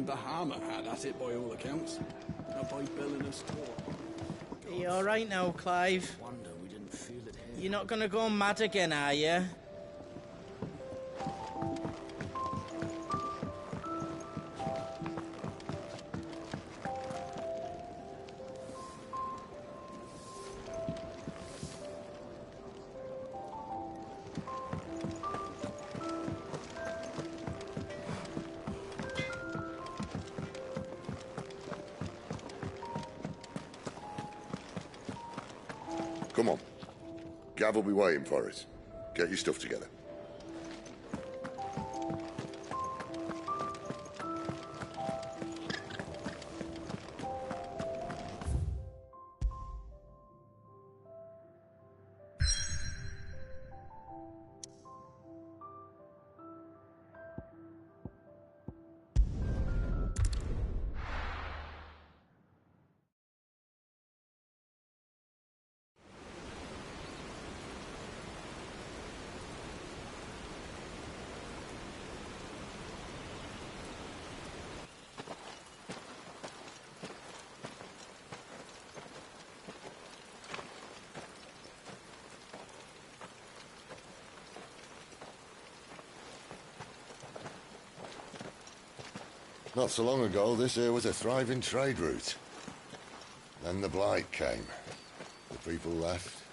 Bahama had at it by all accounts. Not by billing us taught. Are you alright now, Clive? Wonder we didn't feel it here. You're not gonna go mad again, are you? Come on. Gav will be waiting for us. Get your stuff together. Not so long ago, this here was a thriving trade route. Then the Blight came. The people left.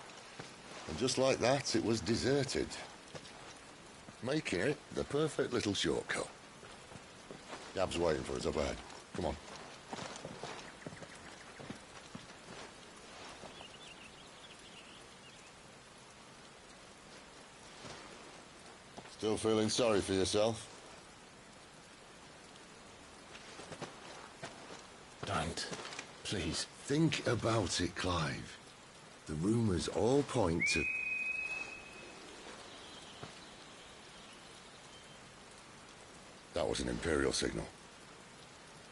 And just like that, it was deserted. Making it the perfect little shortcut. Gab's waiting for us up ahead. Come on. Still feeling sorry for yourself? Don't. Please. Think about it, Clive. The rumours all point to... That was an Imperial signal.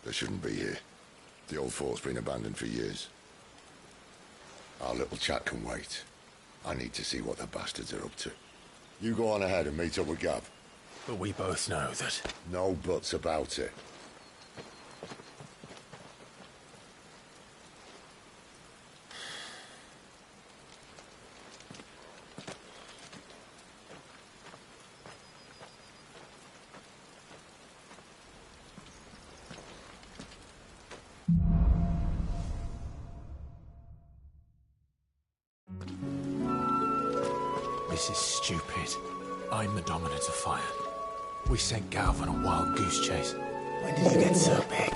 They shouldn't be here. The old fort's been abandoned for years. Our little chat can wait. I need to see what the bastards are up to. You go on ahead and meet up with Gav. But we both know that... No buts about it. This is stupid. I'm the Dominant of Fire. We sent Gav on a wild goose chase. When did you get so big?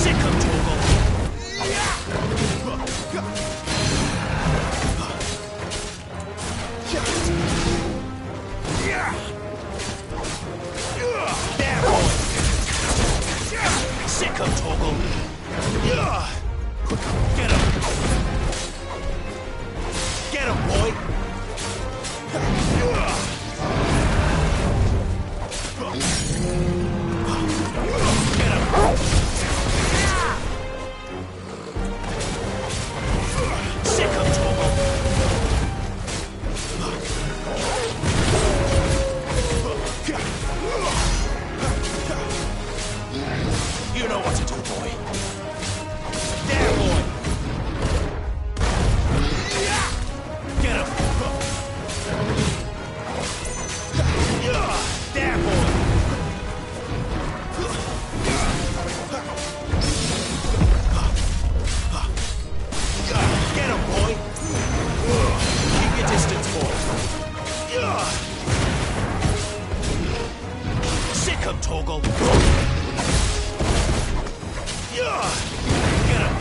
Sick of Torgal. There, boy. Sick of Torgal. Get him. Get him, boy. Get him. Sick of Torgal. You know what to do, boy. There, boy. Get him. There, boy. Get him, boy. Keep your distance, boy. Sick of Torgal. Get him.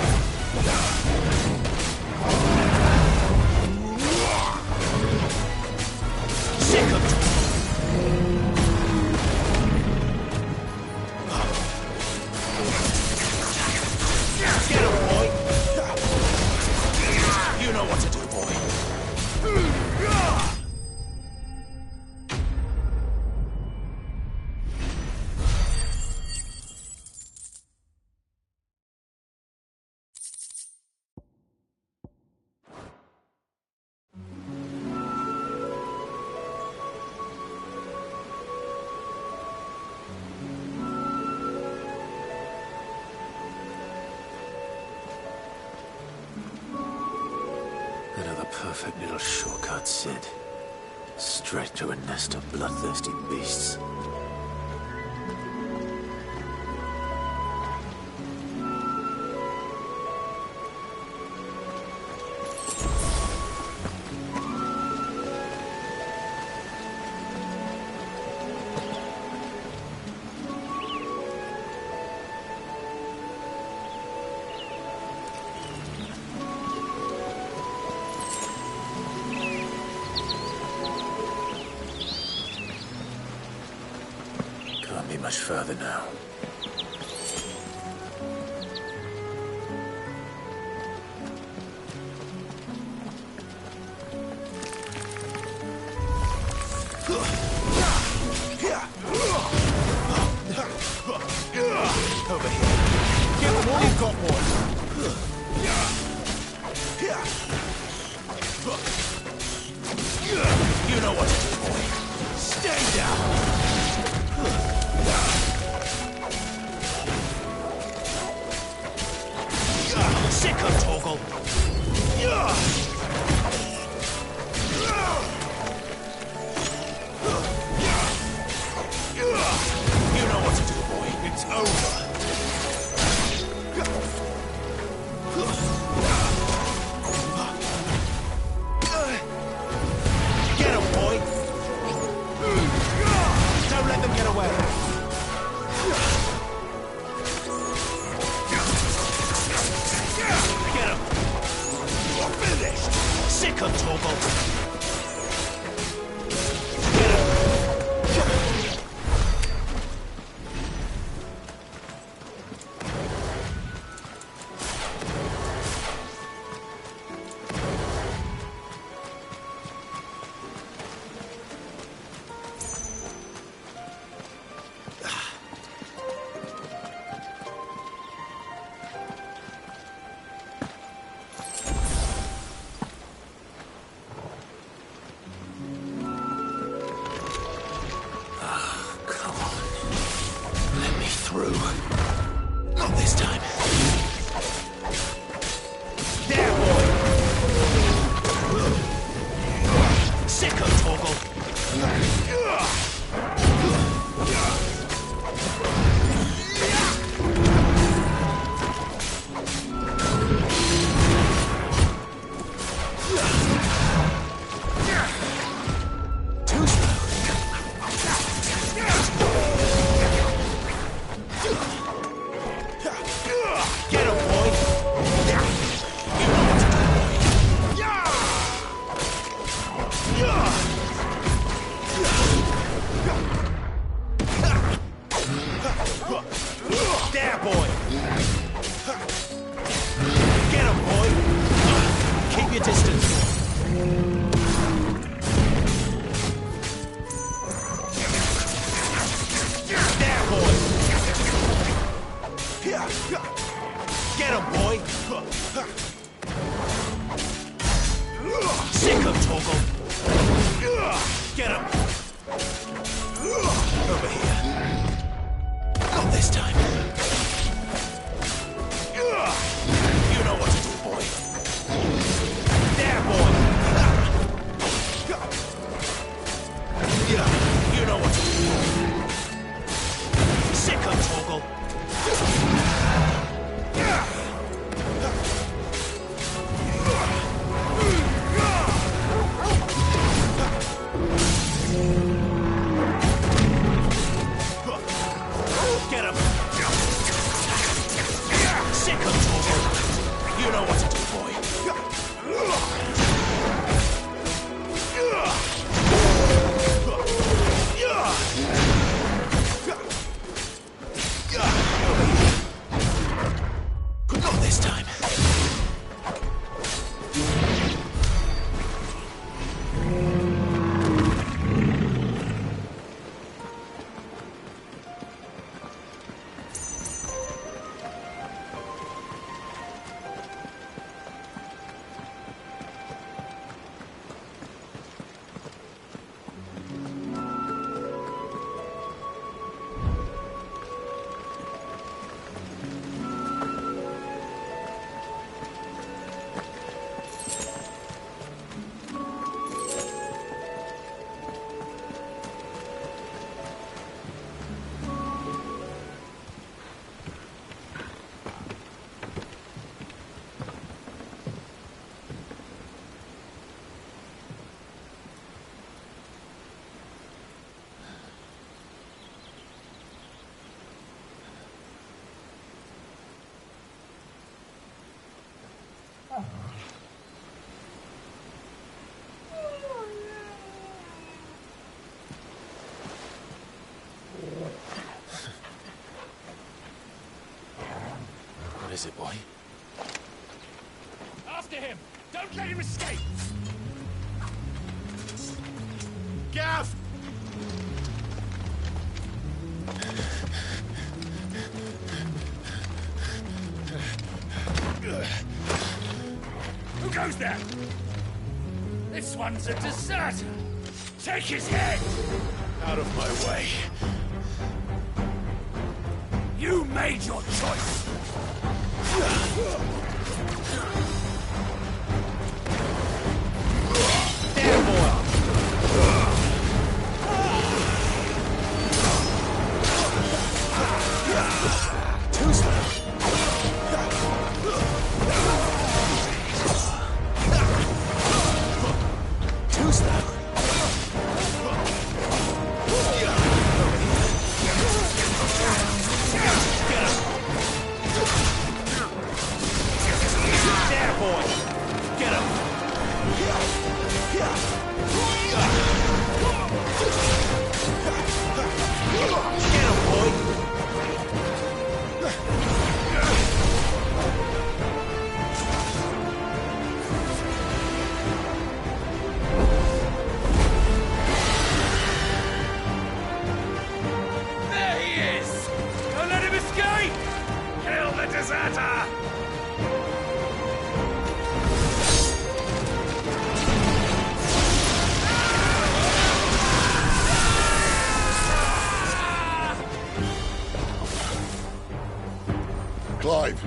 Sick of Torgal. Get him, boy. You know what to do, boy. Another perfect little shortcut, Sid. Straight to a nest of bloodthirsty beasts. Can't be much further now. Over here. Give them all you've got, boys. You know what to do, boy. Stay down. Sick of Torgal. You know what to do, boy. It's over. Get him, boy. Don't let them get away. Get him. You're finished. Sick of Torgal. Not this time. There, boy! Sick of Torgal. Too slow. is it, boy? After him! Don't let him escape! Gav! Who goes there? This one's a deserter! Take his head! Out of my way. You made your choice! There, boy! Too slow. Too slow. There, boy! Get him! Get him, boy! There he is! Don't let him escape! Kill the deserter! Clive,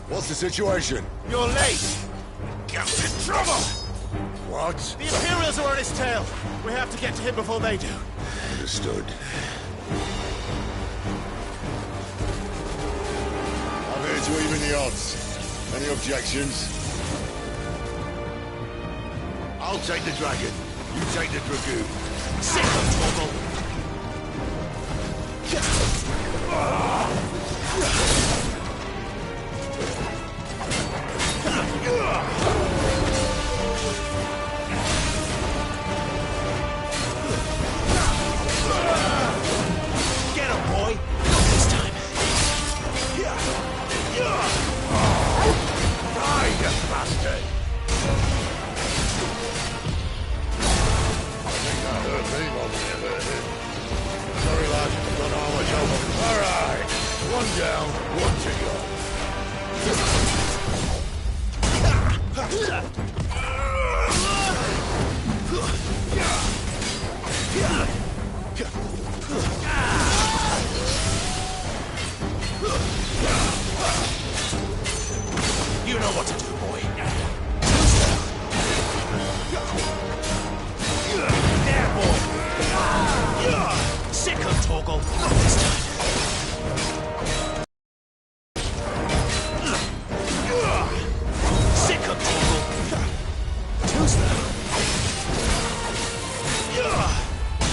what's the situation? You're late! Gaff's in trouble! What? The Imperials are on his tail! We have to get to him before they do. Understood. I'm here to even the odds. Any objections? I'll take the dragon. You take the dragoon. Sick of Torgal! Get him, boy! Not this time. Die, you bastard! I think that hurt me more than it hurt him. Sorry, lad. Don't know how much over. All right. One down, one to You know what to do, boy. There, boy! Sick of Torgal! Not this time. Sick of Torgal! Too slow.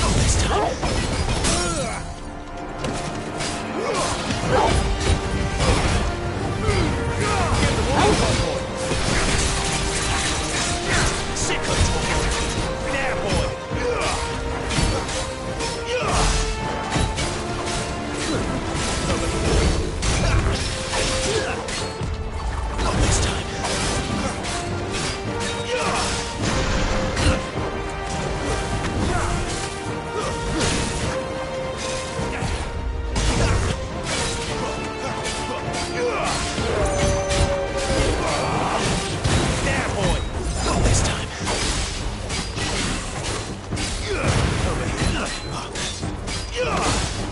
Not this time. Sick of Torgal! There, boy! Not this time. There, boy! Not this time.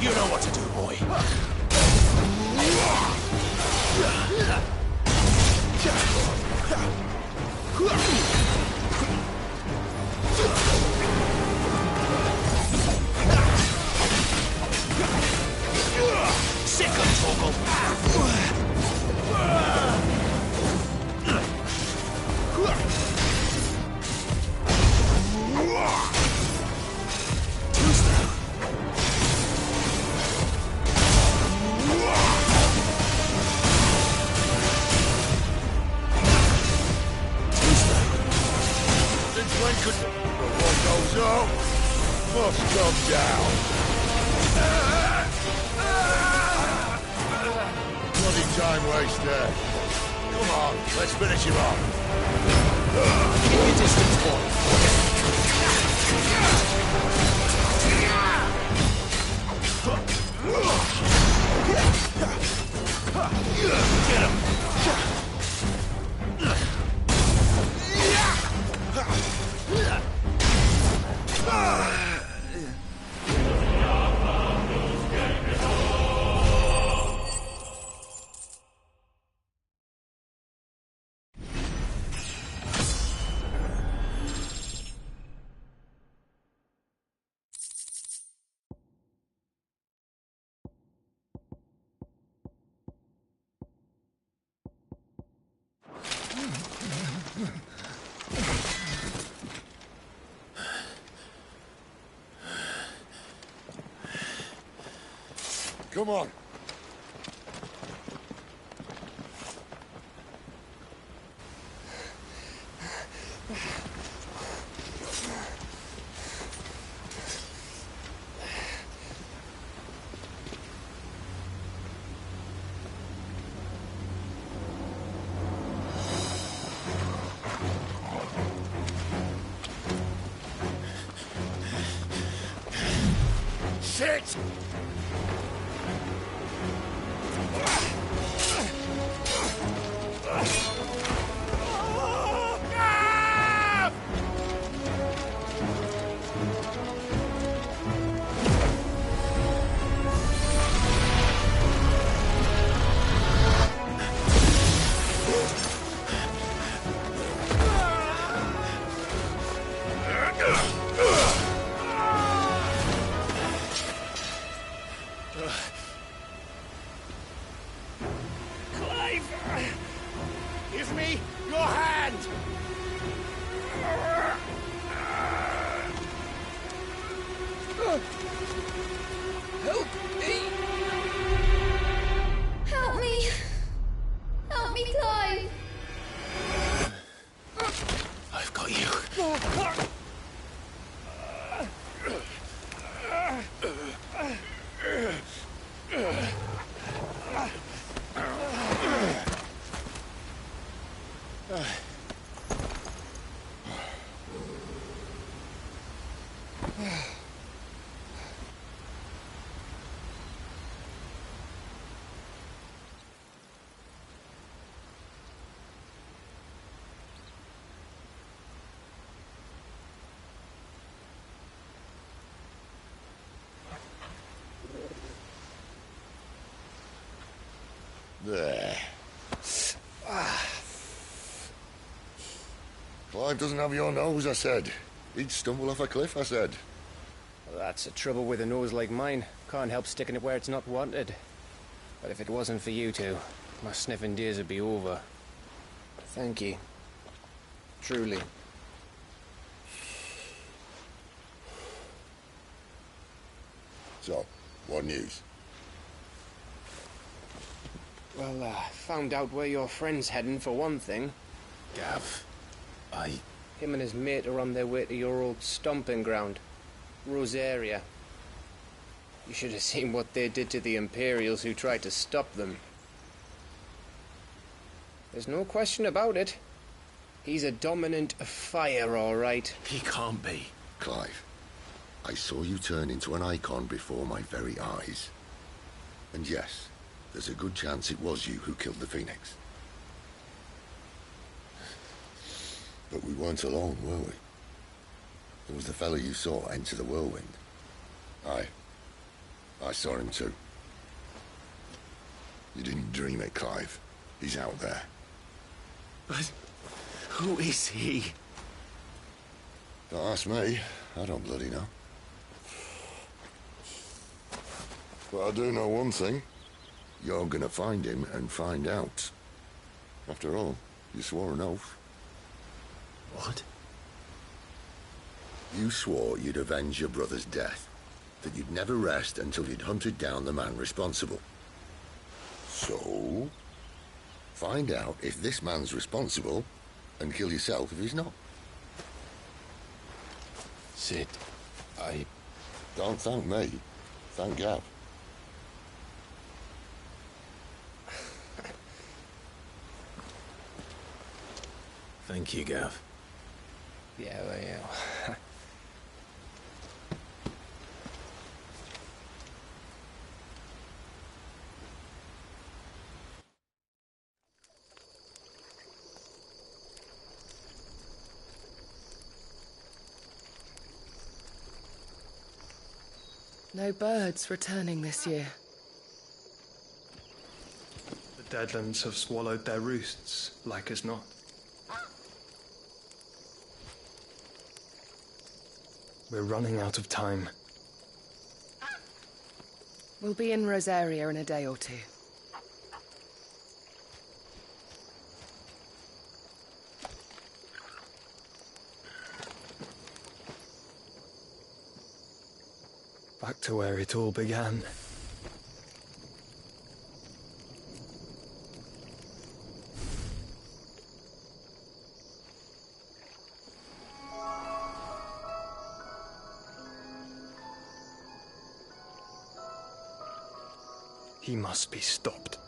You know what to do, boy. Sick of Torgal. Too slow. Too slow. Since when could the one goes up? Must come down. Bloody time waster. Come on, let's finish him off. Keep your distance, boy. Get him! Come on. Shit! Give me your hand! Help me! Help me! Help me, Clive! I've got you. There. Clive doesn't have your nose, I said. He'd stumble off a cliff, I said. Well, that's the trouble with a nose like mine. Can't help sticking it where it's not wanted. But if it wasn't for you two, my sniffing days would be over. Thank you. Truly. So, what news? Well, found out where your friend's heading, for one thing. Gav, Him and his mate are on their way to your old stomping ground, Rosaria. You should have seen what they did to the Imperials who tried to stop them. There's no question about it. He's a dominant of fire, all right. He can't be. Clive, I saw you turn into an icon before my very eyes. And yes, there's a good chance it was you who killed the Phoenix. But we weren't alone, were we? There was the fellow you saw enter the whirlwind. I saw him too. You didn't dream it, Clive. He's out there. But who is he? Don't ask me. I don't bloody know. But I do know one thing. You're gonna find him and find out. After all, you swore an oath. What? You swore you'd avenge your brother's death. That you'd never rest until you'd hunted down the man responsible. So, find out if this man's responsible and kill yourself if he's not. Sid, Don't thank me. Thank Gav. Thank you, Gav. Yeah, well, yeah. No birds returning this year. The Deadlands have swallowed their roosts, like as not. We're running out of time. We'll be in Rosaria in a day or two. Back to where it all began. He must be stopped.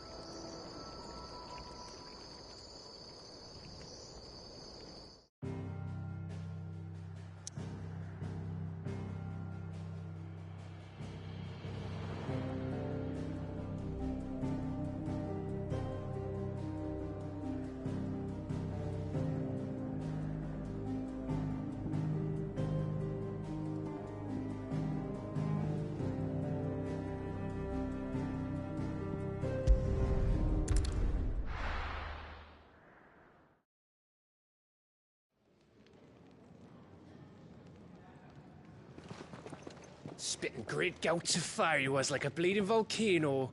Spitting great gouts of fire he was, like a bleeding volcano.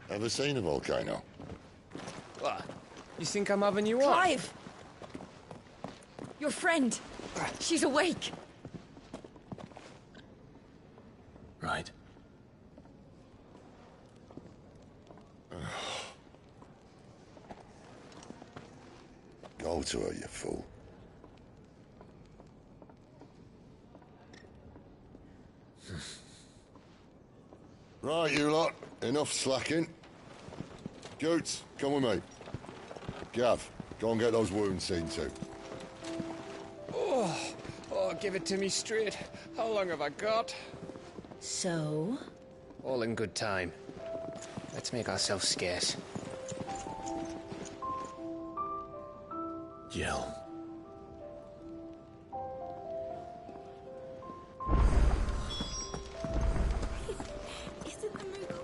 Ever seen a volcano? What? You think I'm having you on? Clive! Your friend. She's awake. Right. Go to her, you fool. Right, you lot. Enough slacking. Goots, come with me. Gav, go and get those wounds seen to. Oh, give it to me straight. How long have I got? So? All in good time. Let's make ourselves scarce. Jill. Is it the Moogle?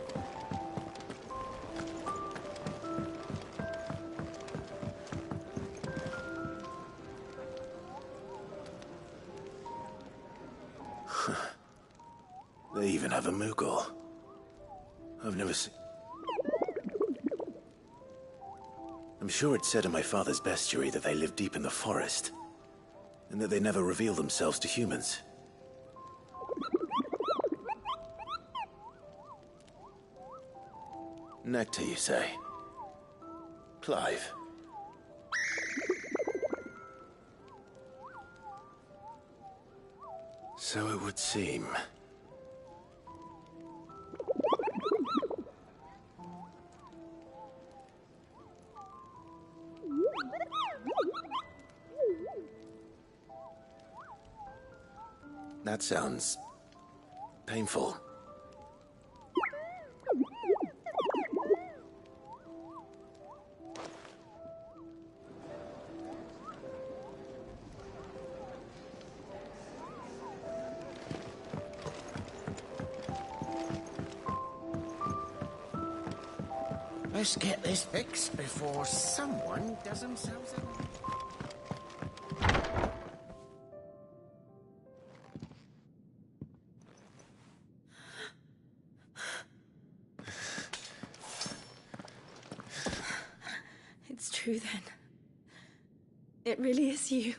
They even have a Moogle. I've never seen... I'm sure it said in my father's bestiary that they live deep in the forest, and that they never reveal themselves to humans. Nectar, you say? Clive. So it would seem. That sounds painful. Let's get this fixed before someone does themselves in. It's true then. It really is you.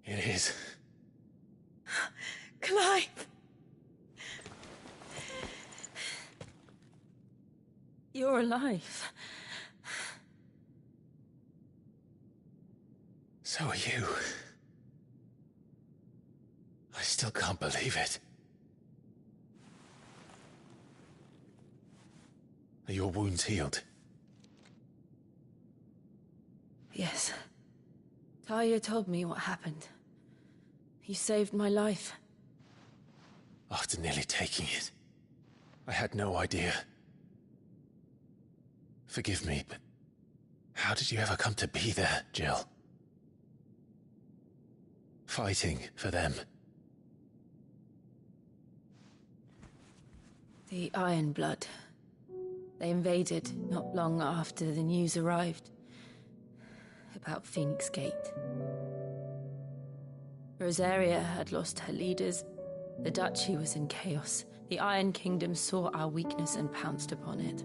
It is. Clive! You're alive. So are you. I still can't believe it. Are your wounds healed? Talia told me what happened. You saved my life. After nearly taking it, I had no idea. Forgive me, but how did you ever come to be there, Jill? Fighting for them. The Ironblood. They invaded not long after the news arrived about Phoenix Gate. Rosaria had lost her leaders. The Duchy was in chaos. The Iron Kingdom saw our weakness and pounced upon it.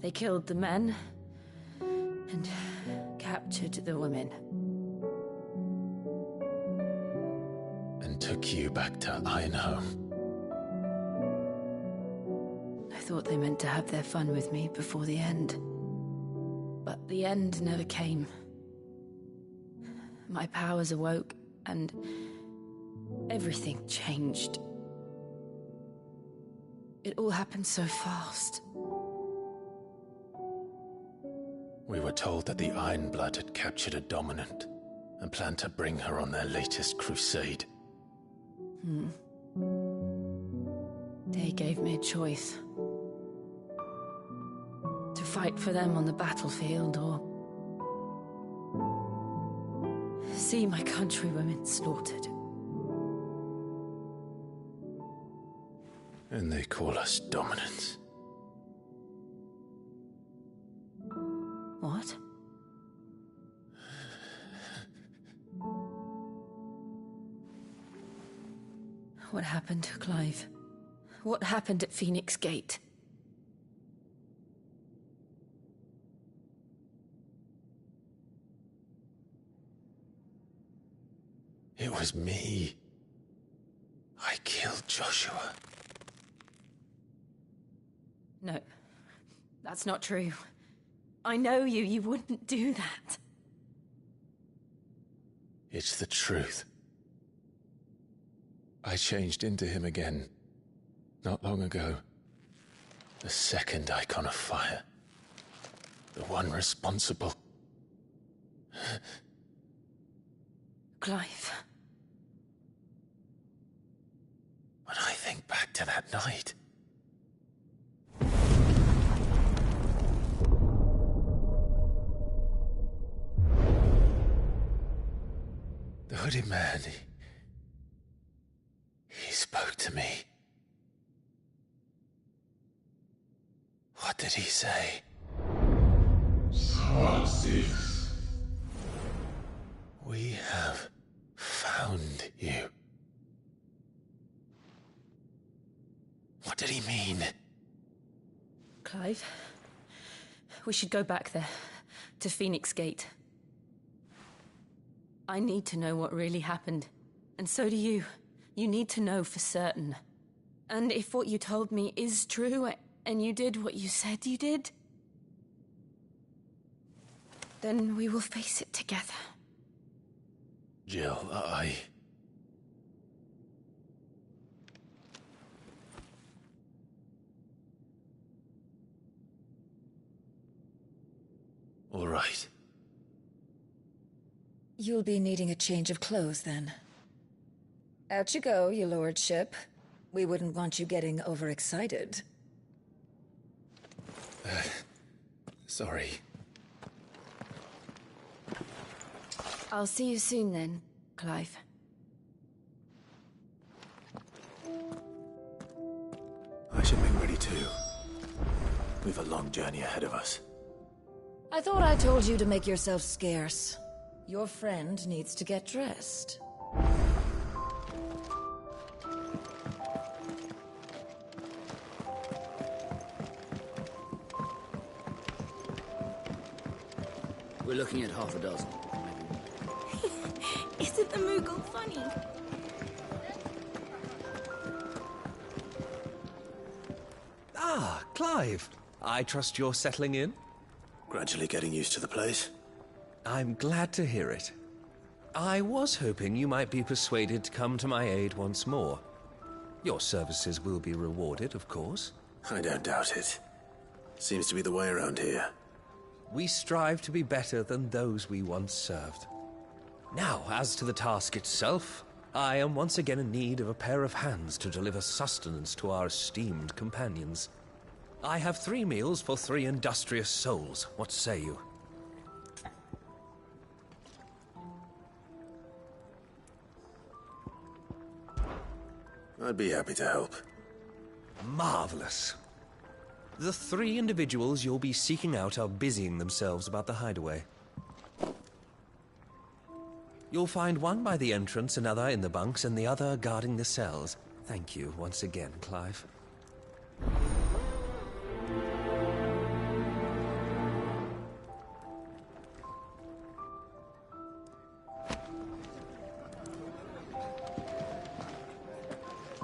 They killed the men and captured the women. And took you back to Ironhome. I thought they meant to have their fun with me before the end. But the end never came. My powers awoke, and everything changed. It all happened so fast. We were told that the Ironblood had captured a dominant and planned to bring her on their latest crusade. They gave me a choice. To fight for them on the battlefield, or see my countrywomen slaughtered. And they call us dominants. What? What happened, Clive? What happened at Phoenix Gate? It was me. I killed Joshua. No, that's not true. I know you. You wouldn't do that. It's the truth. I changed into him again, not long ago. The second icon of fire. The one responsible. Clive. When I think back to that night... The hooded man, he spoke to me. What did he say? Six. We have found you. What did he mean? Clive, we should go back there, to Phoenix Gate. I need to know what really happened. And so do you. You need to know for certain. And if what you told me is true, and you did what you said you did, then we will face it together. Jill, All right. You'll be needing a change of clothes, then. Out you go, your lordship. We wouldn't want you getting overexcited. Sorry. I'll see you soon then, Clive. I should make ready too. We've a long journey ahead of us. I thought I told you to make yourself scarce. Your friend needs to get dressed. We're looking at half a dozen. Isn't the Moogle funny? Ah, Clive. I trust you're settling in? Gradually getting used to the place. I'm glad to hear it. I was hoping you might be persuaded to come to my aid once more. Your services will be rewarded, of course. I don't doubt it. Seems to be the way around here. We strive to be better than those we once served. Now, as to the task itself, I am once again in need of a pair of hands to deliver sustenance to our esteemed companions. I have 3 meals for 3 industrious souls. What say you? I'd be happy to help. Marvelous. The 3 individuals you'll be seeking out are busying themselves about the hideaway. You'll find one by the entrance, another in the bunks, and the other guarding the cells. Thank you once again, Clive.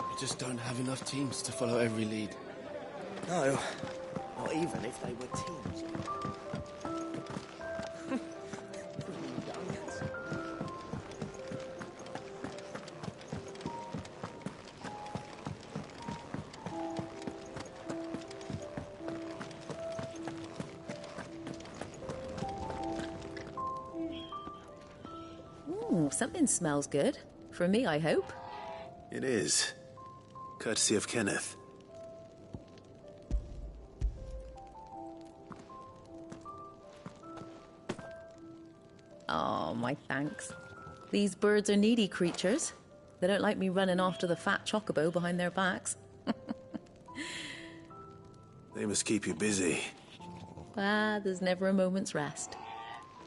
We just don't have enough teams to follow every lead. No, not even if they were teams. Ooh, something smells good. For me, I hope. It is. Courtesy of Kenneth. Oh, my thanks. These birds are needy creatures. They don't like me running after the fat chocobo behind their backs. They must keep you busy. There's never a moment's rest.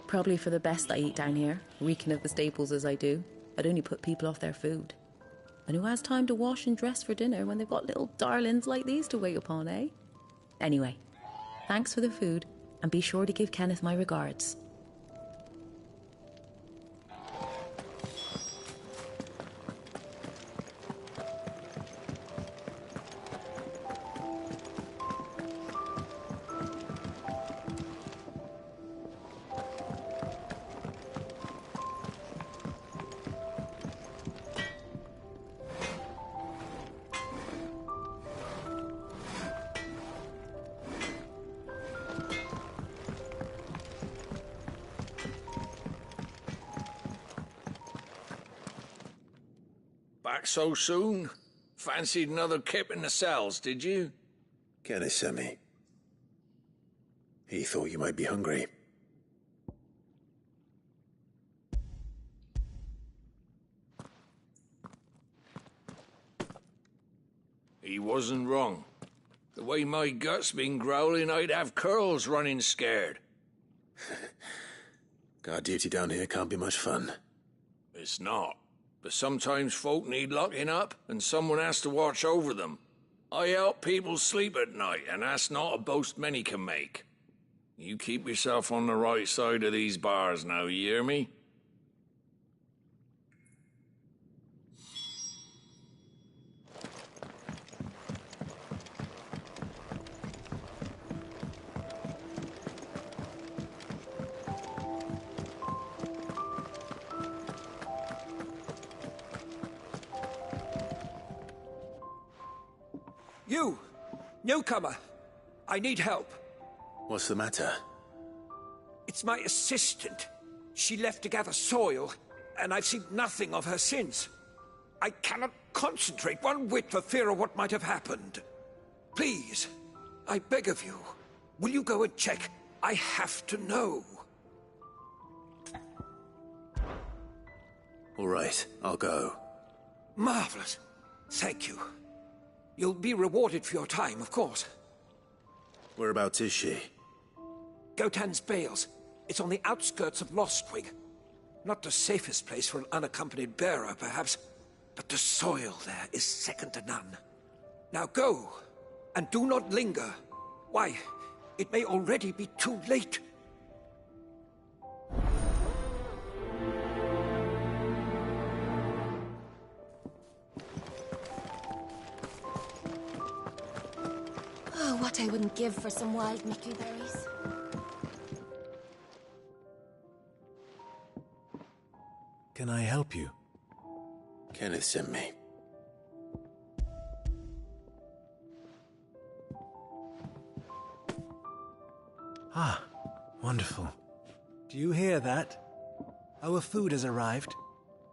Probably for the best I eat down here, reeking of the staples as I do. I'd only put people off their food. And who has time to wash and dress for dinner when they've got little darlings like these to wait upon, eh? Anyway, thanks for the food, and be sure to give Kenneth my regards. Back so soon? Fancied another kip in the cells, did you? Kenneth sent me. He thought you might be hungry. He wasn't wrong. The way my gut's been growling, I'd have curls running scared. Guard duty down here can't be much fun. It's not. But sometimes folk need locking up, and someone has to watch over them. I help people sleep at night, and that's not a boast many can make. You keep yourself on the right side of these bars now, you hear me? You! Newcomer! I need help. What's the matter? It's my assistant. She left to gather soil, and I've seen nothing of her since. I cannot concentrate one whit for fear of what might have happened. Please, I beg of you, will you go and check? I have to know. All right, I'll go. Marvelous. Thank you. You'll be rewarded for your time, of course. Whereabouts is she? Gotan's Bales. It's on the outskirts of Lostwig. Not the safest place for an unaccompanied bearer, perhaps, but the soil there is second to none. Now go, and do not linger. Why, it may already be too late. Oh, what I wouldn't give for some wild Mickey berries. Can I help you? Kenneth sent me. Ah, wonderful. Do you hear that? Our food has arrived.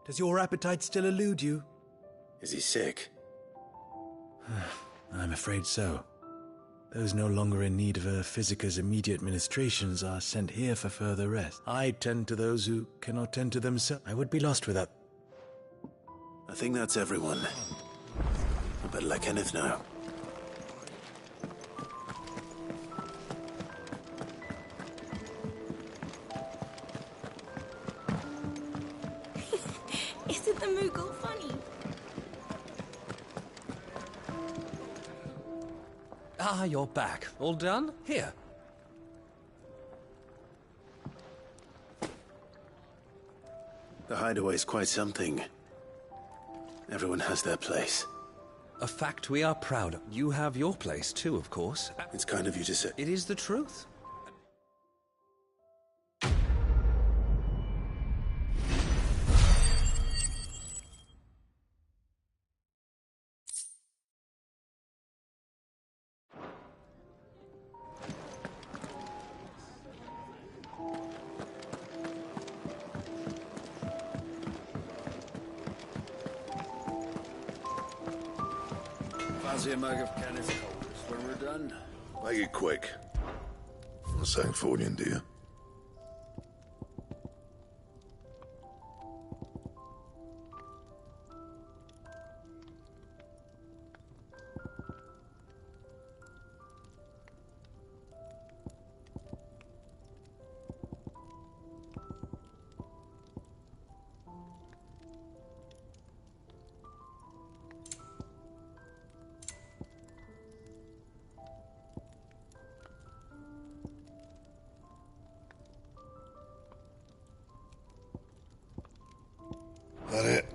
Does your appetite still elude you? Is he sick? I'm afraid so. Those no longer in need of a Physica's immediate ministrations are sent here for further rest. I tend to those who cannot tend to themselves. I would be lost without... I think that's everyone. I better let Kenneth know. Isn't the Moogle funny? Ah, you're back. All done? Here. The hideaway's quite something. Everyone has their place. A fact we are proud of. You have your place too, of course. It's kind of you to say. It is the truth. Fancy a mug of Kenneth Colders when we're done? Make it quick. I'm saying Fornian, do you? That it?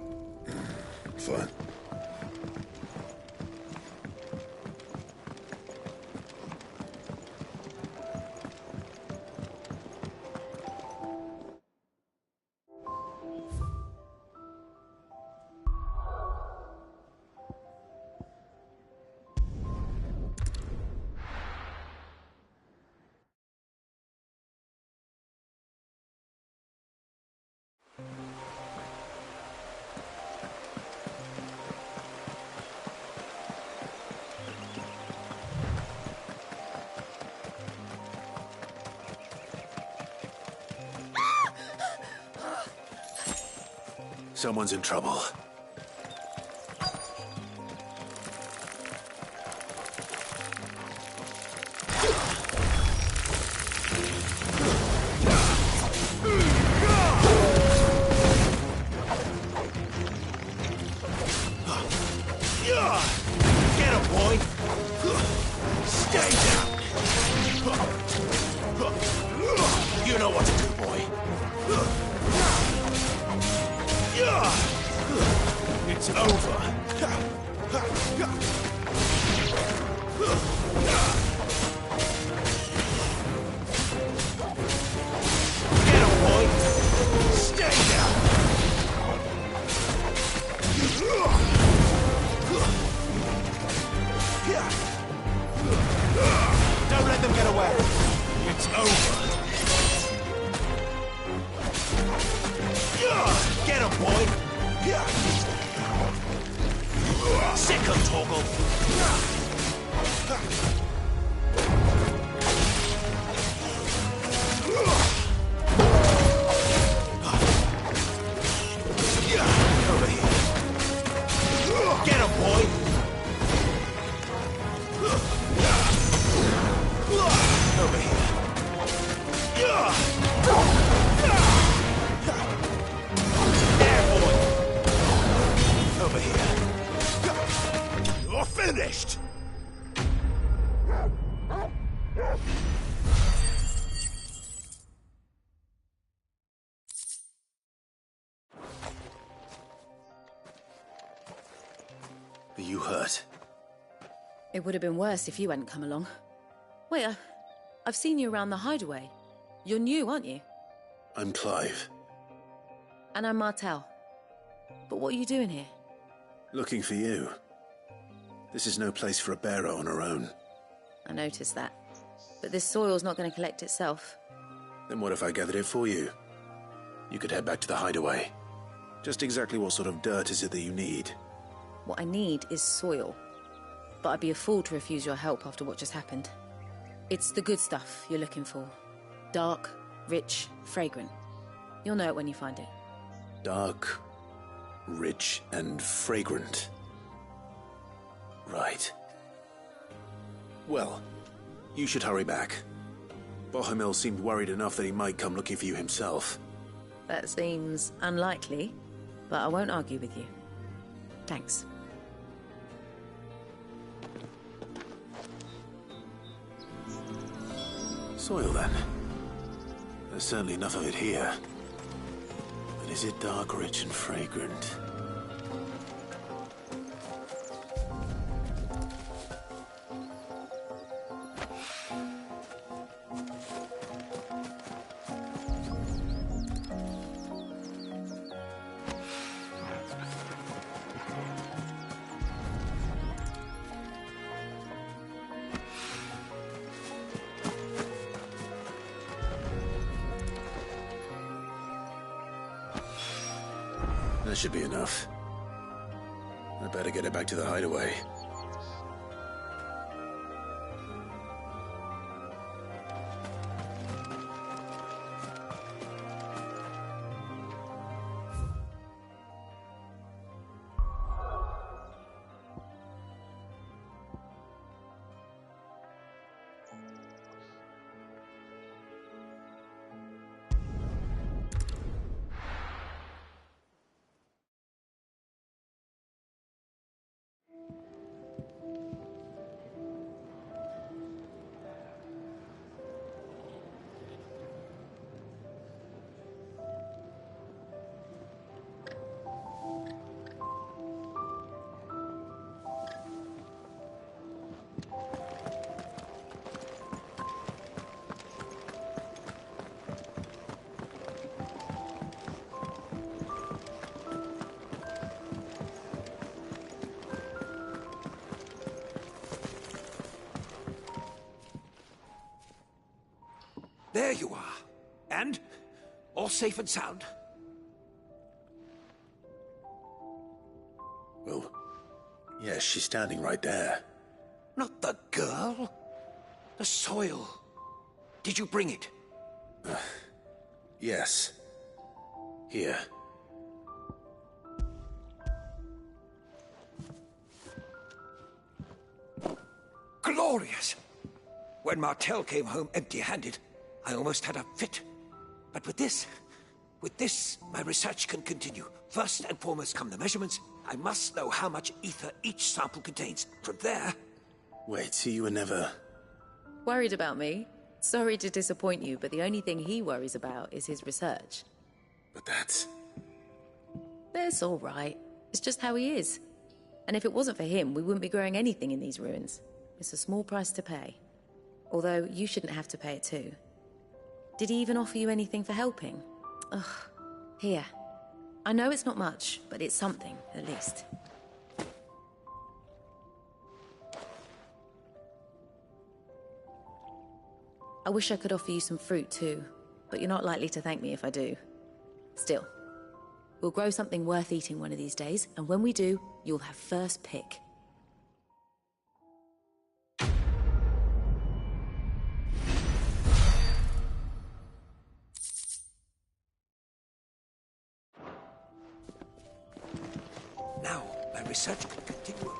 Fine. Someone's in trouble. Get him, boy! Stay down! You know what to do, boy. It's over. Get him, boy! Stay down! Don't let them get away. It's over. Get him, boy! Sick him, Torgal! Over here. Get him, boy! Over here. There, boy! Over here. You're finished! Are you hurt? It would have been worse if you hadn't come along. Wait, I've seen you around the hideaway. You're new, aren't you? I'm Clive. And I'm Martel. But what are you doing here? Looking for you. This is no place for a bearer on her own. I noticed that. But this soil's not going to collect itself. Then what if I gathered it for you? you could head back to the hideaway. Just exactly what sort of dirt is it that you need? What I need is soil. But I'd be a fool to refuse your help after what just happened. It's the good stuff you're looking for. Dark, rich, fragrant. You'll know it when you find it. Dark, rich, and fragrant. Right. Well, you should hurry back. Bohemil seemed worried enough that he might come looking for you himself. That seems unlikely, but I won't argue with you. Thanks. Soil, then. There's certainly enough of it here. But is it dark, rich, and fragrant? That should be enough. I better get it back to the hideaway. There you are. And? All safe and sound? Well, yes, she's standing right there. Not the girl. The soil. Did you bring it? Yes. Here. Glorious! When Martel came home empty-handed, I almost had a fit. But with this, my research can continue. First and foremost come the measurements. I must know how much ether each sample contains. From there... Wait, so you were never... Worried about me? Sorry to disappoint you, but the only thing he worries about is his research. But that's... That's all right. It's just how he is. And if it wasn't for him, we wouldn't be growing anything in these ruins. It's a small price to pay. Although, you shouldn't have to pay it too. Did he even offer you anything for helping? Ugh. Here. I know it's not much, but it's something, at least. I wish I could offer you some fruit too, but you're not likely to thank me if I do. Still, we'll grow something worth eating one of these days, and when we do, you'll have first pick. Now, my research can continue.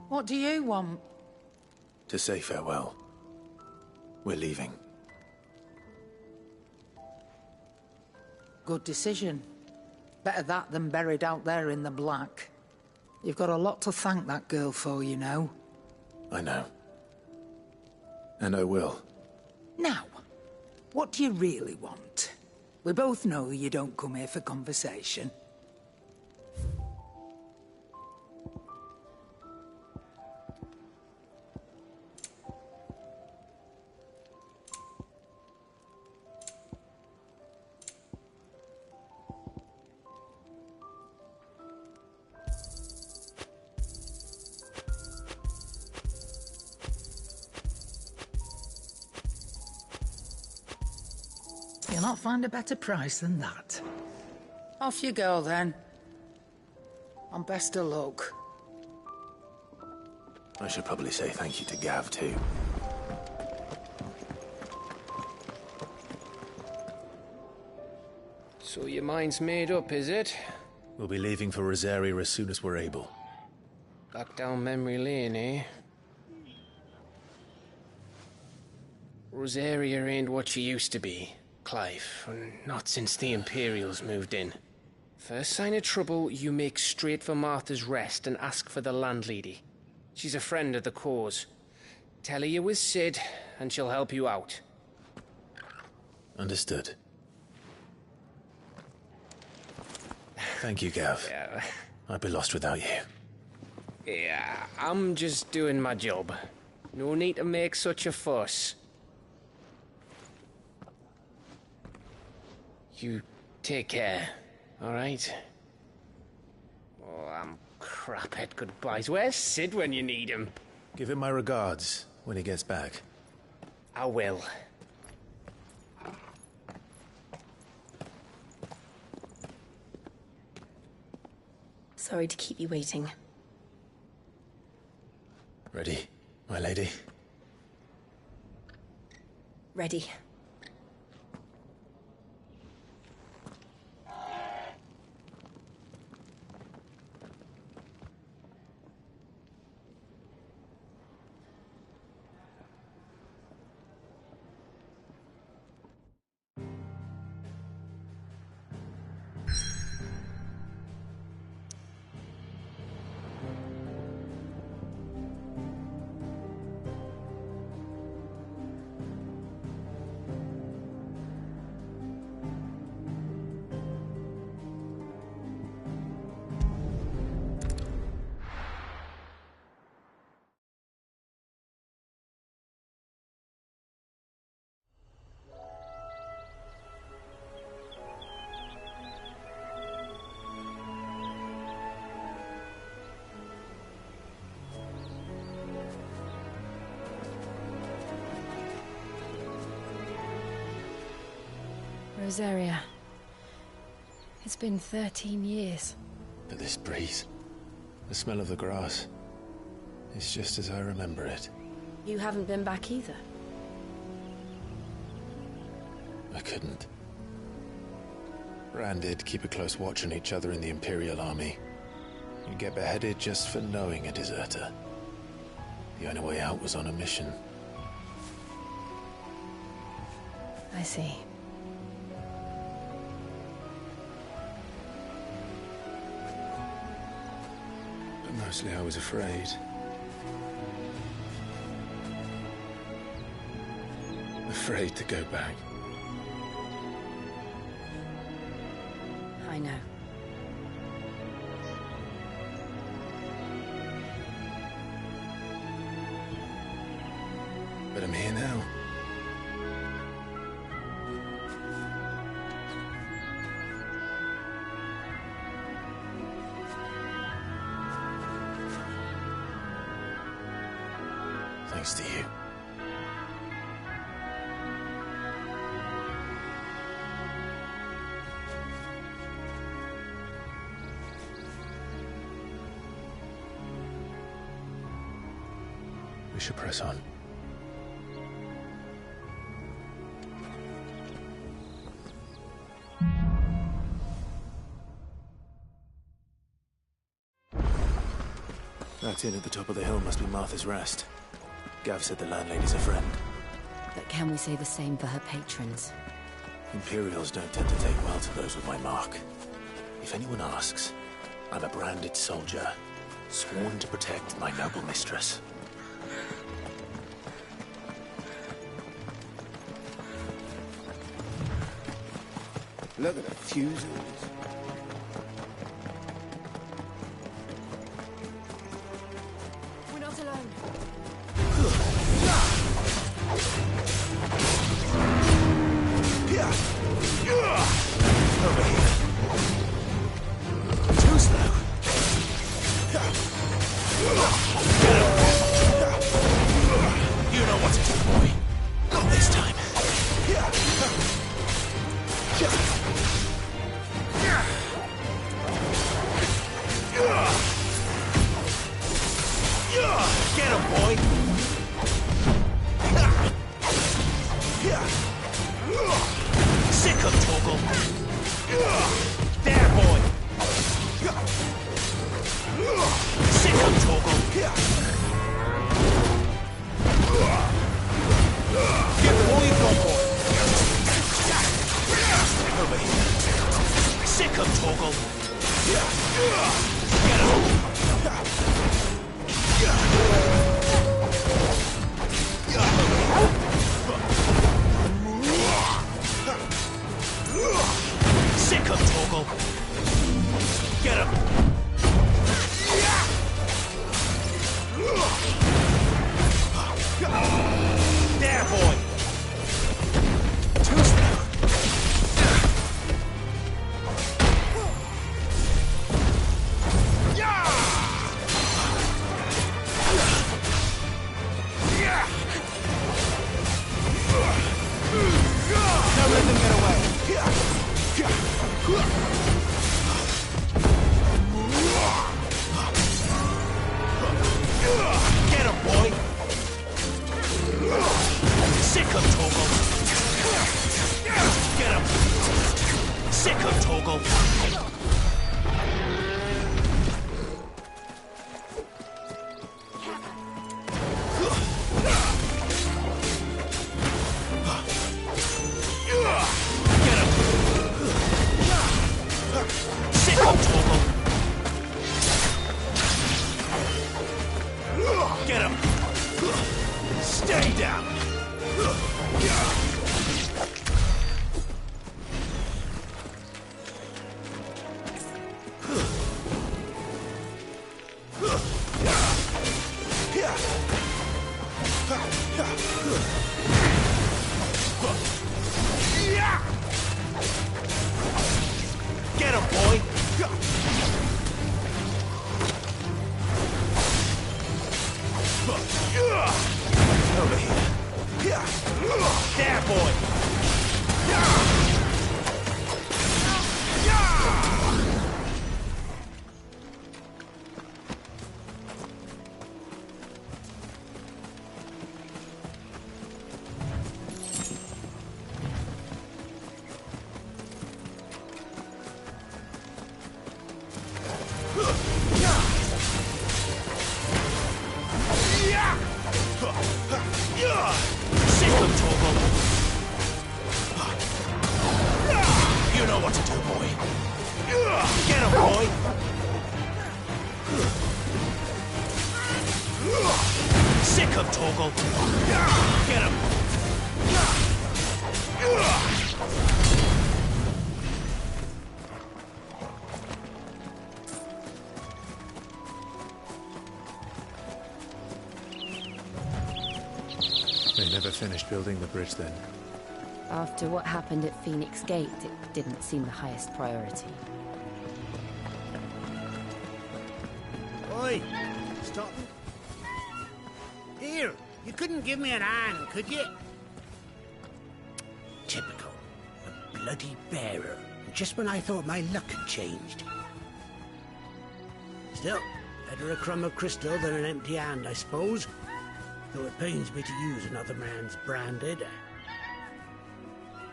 What do you want? To say farewell. We're leaving. Good decision. Better that than buried out there in the black. You've got a lot to thank that girl for, you know. I know. And I will. Now, what do you really want? We both know you don't come here for conversation. not find a better price than that. Off you go, then. And best of luck. I should probably say thank you to Gav, too. So your mind's made up, is it? We'll be leaving for Rosaria as soon as we're able. Back down memory lane, eh? Rosaria ain't what she used to be, Clive. Not since the Imperials moved in. First sign of trouble, you make straight for Martha's Rest and ask for the landlady. She's a friend of the cause. Tell her you was Sid, and she'll help you out. Understood. Thank you, Gav. Yeah. I'd be lost without you. Yeah, I'm just doing my job. No need to make such a fuss. You take care, all right? Oh, I'm crap at goodbyes. Where's Sid when you need him? Give him my regards when he gets back. I will. Sorry to keep you waiting. Ready, my lady? Ready. Rosaria. It's been 13 years. But this breeze, the smell of the grass, it's just as I remember it. You haven't been back either. I couldn't. Rand did keep a close watch on each other in the Imperial Army. You'd get beheaded just for knowing a deserter. The only way out was on a mission. I see. But mostly I was afraid. Afraid to go back. I know. But I'm here now. Thanks to you. We should press on. That inn at the top of the hill must be Martha's Rest. Gav said the landlady's a friend. But can we say the same for her patrons? Imperials don't tend to take well to those with my mark. If anyone asks, I'm a branded soldier, sworn to protect my noble mistress. Look at the fuses. We're not alone. Over here. Too slow. You know what to do, boy. Not this time. Sick of Torgal! Get all you've got, boy! Over here. Sick of Torgal! Get him! Sick of Torgal! Get him! There, boy! Two-step! Don't let them get away! Get him, boy! Sick of Torgal! Get him! Sick of Torgal! Get him! Sick of Torgal! Get him! Stay down! Get him, boy! Over here. There, boy! Sick of Torgal! You know what to do, boy. Get him, boy! Sick of Torgal! Get him! They never finished building the bridge then. After what happened at Phoenix Gate, it didn't seem the highest priority. Oi! Stop. Here, you couldn't give me an hand, could you? Typical. A bloody bearer. Just when I thought my luck had changed. Still, better a crumb of crystal than an empty hand, I suppose. Though it pains me to use another man's branded.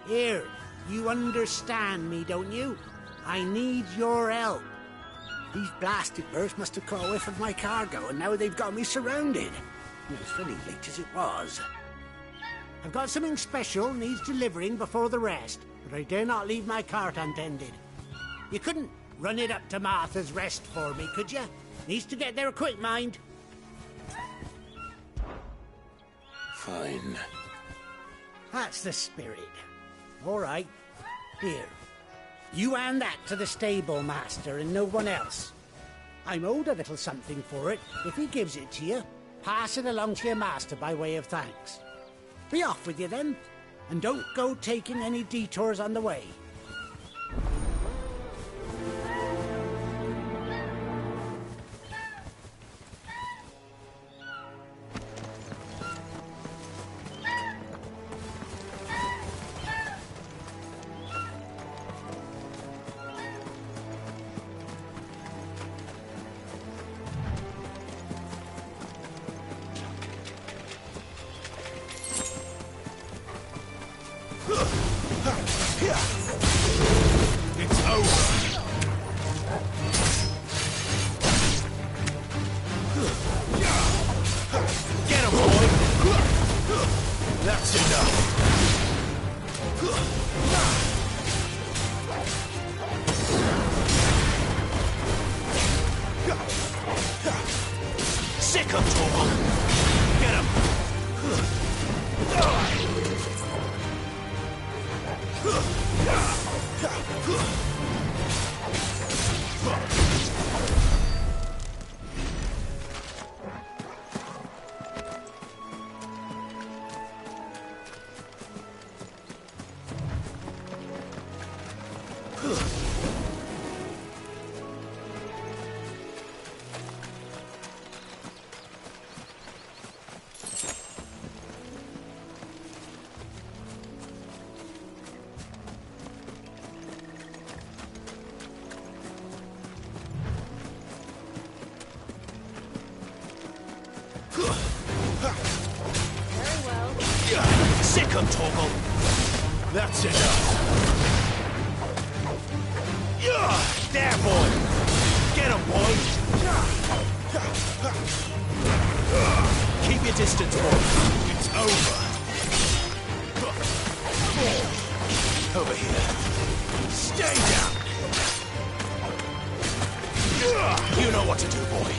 Here, you understand me, don't you? I need your help. These blasted birds must have caught whiff of my cargo, and now they've got me surrounded. It was fairly late as it was. I've got something special needs delivering before the rest, but I dare not leave my cart untended. You couldn't run it up to Martha's Rest for me, could you? Needs to get there quick, mind. Fine. That's the spirit. All right. Here. You hand that to the stable master and no one else. I'm owed a little something for it. If he gives it to you, pass it along to your master by way of thanks. Be off with you then, and don't go taking any detours on the way. It's over. Sick of Torgal! Get him! Sick of Torgal! That's enough! There, boy! Get him, boy! Keep your distance, boy. It's over. Over here. Stay down! You know what to do, boy.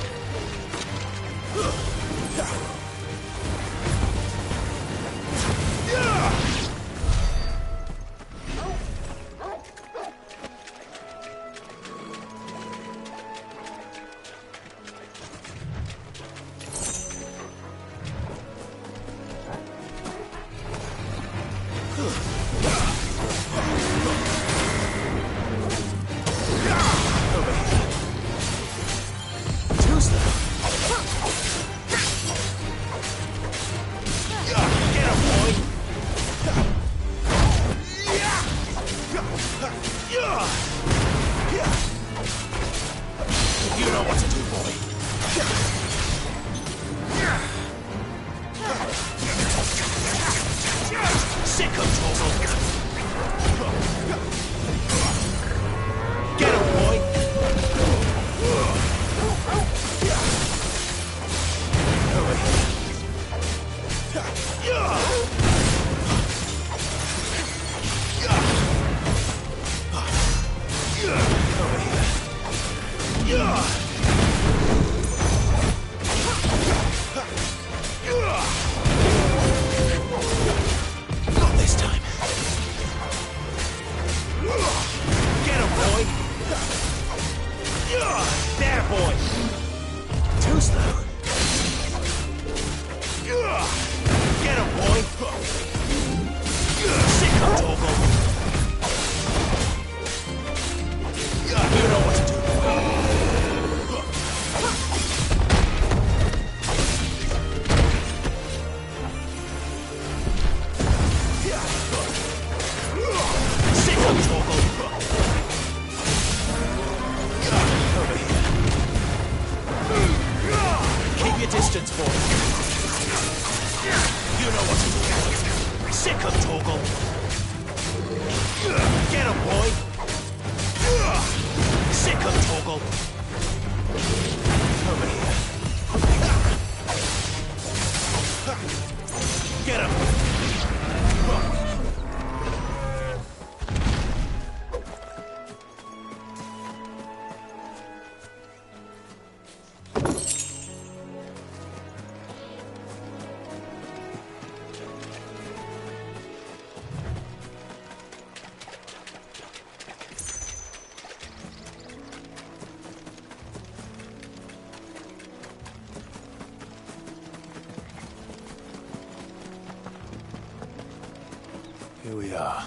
Here we are.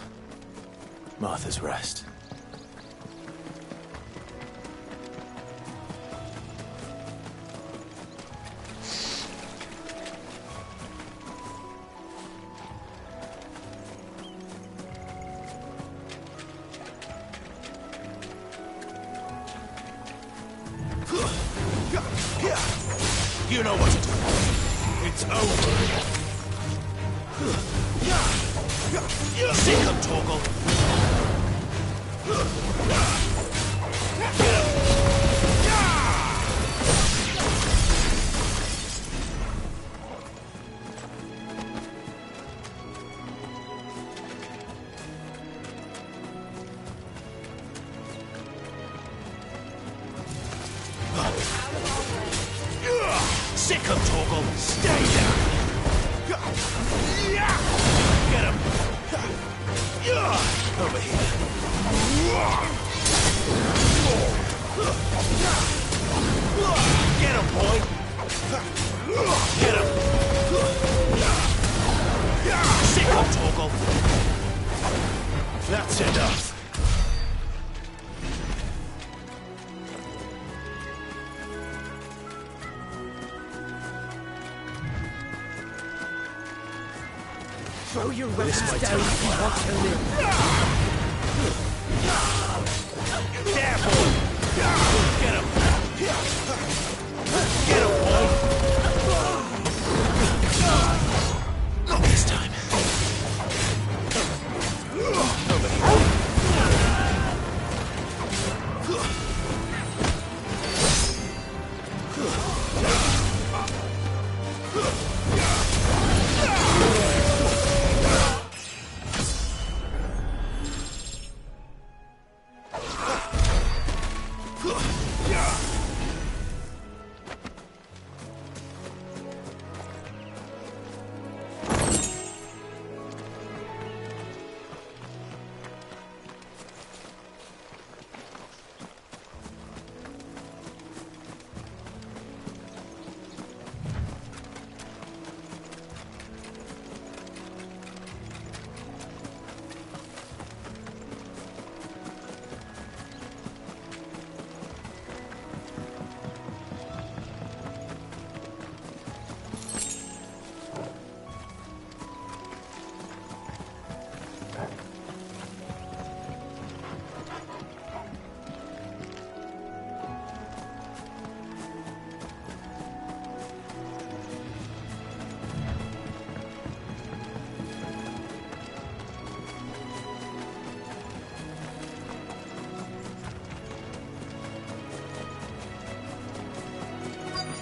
Martha's Rest. You know what to do. It's over. Sick of Torgal. Sick him, Torgal! Stay down! Get him! Over here. Get him, boy! Get him! Sick him, Torgal! That's enough. Throw your weapons down if you want to live. There, boy! Get him! Get him, boy! Not this time. Over here.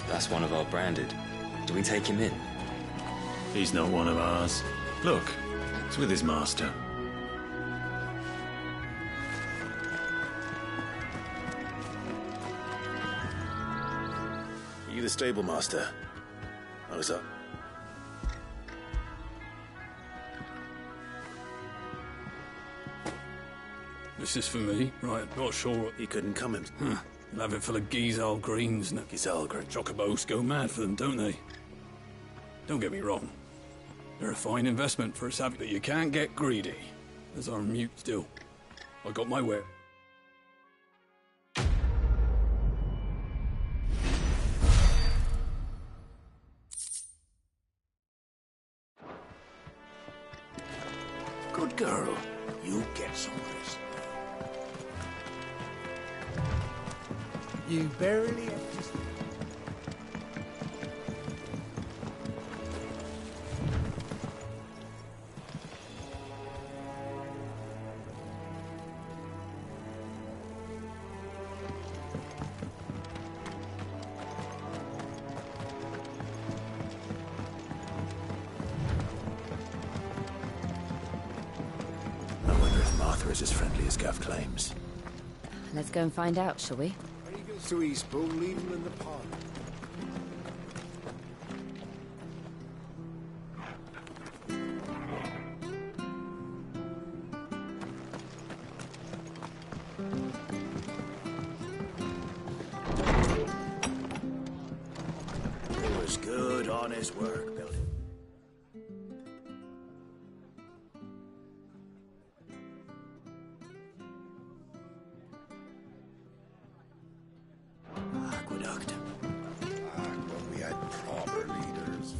That's one of our branded. Do we take him in? He's not one of ours. Look, he's with his master. Are you the stable master? I was up. This is for me, right? Not sure. He couldn't come in. I'll have it full of Gizal greens. Gizal green. Chocobos go mad for them, don't they? Don't get me wrong. They're a fine investment for a savvy, but you can't get greedy, as our mutes do. I got my way. Good girl. You get some rest. You barely have to... I wonder if Martha is as friendly as Gav claims. Let's go and find out, shall we? To Eastbourne, leave him in the pond. It was good, honest work, Billy. Aqueduct. When we had proper leaders.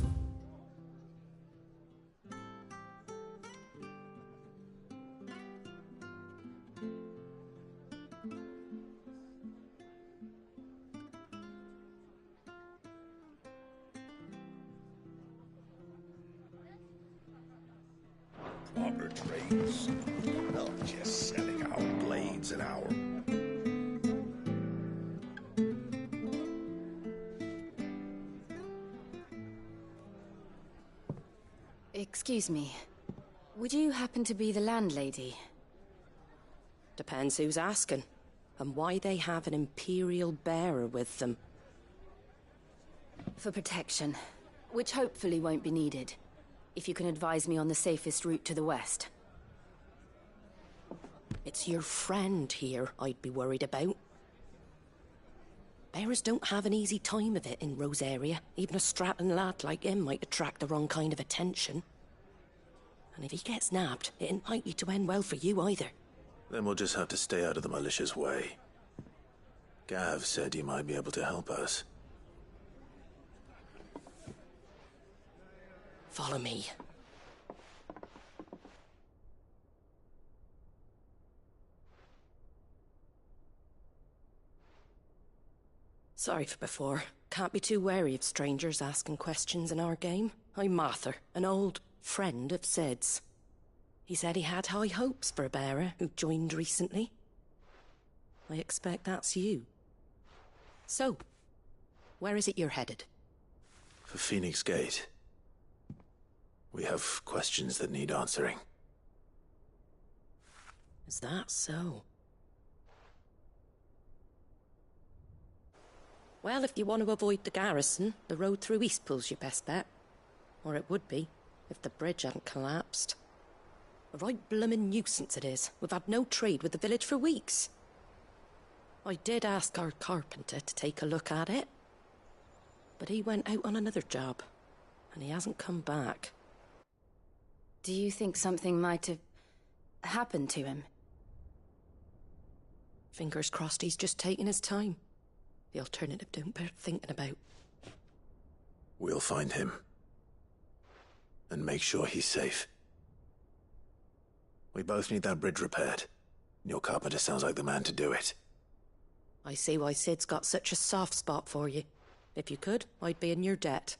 Proper trades, not just selling our blades an hour. Excuse me. Would you happen to be the landlady? Depends who's asking, and why they have an Imperial bearer with them. For protection, which hopefully won't be needed. If you can advise me on the safest route to the west. It's your friend here I'd be worried about. Bearers don't have an easy time of it in Rosaria. Even a strapping lad like him might attract the wrong kind of attention. And if he gets nabbed, it ain't likely to end well for you either. Then we'll just have to stay out of the malicious way. Gav said you might be able to help us. Follow me. Sorry for before. Can't be too wary of strangers asking questions in our game. I'm Martha, an old friend of Sid's. He said he had high hopes for a bearer who joined recently. I expect that's you. So, where is it you're headed? For Phoenix Gate. We have questions that need answering. Is that so? Well, if you want to avoid the garrison, the road through Eastpool's your best bet. Or it would be, if the bridge hadn't collapsed. A right bloomin' nuisance it is. We've had no trade with the village for weeks. I did ask our carpenter to take a look at it. But he went out on another job, and he hasn't come back. Do you think something might have happened to him? Fingers crossed he's just taking his time. The alternative don't bear thinking about. We'll find him. And make sure he's safe. We both need that bridge repaired. Your carpenter sounds like the man to do it. I see why Sid's got such a soft spot for you. If you could, I'd be in your debt.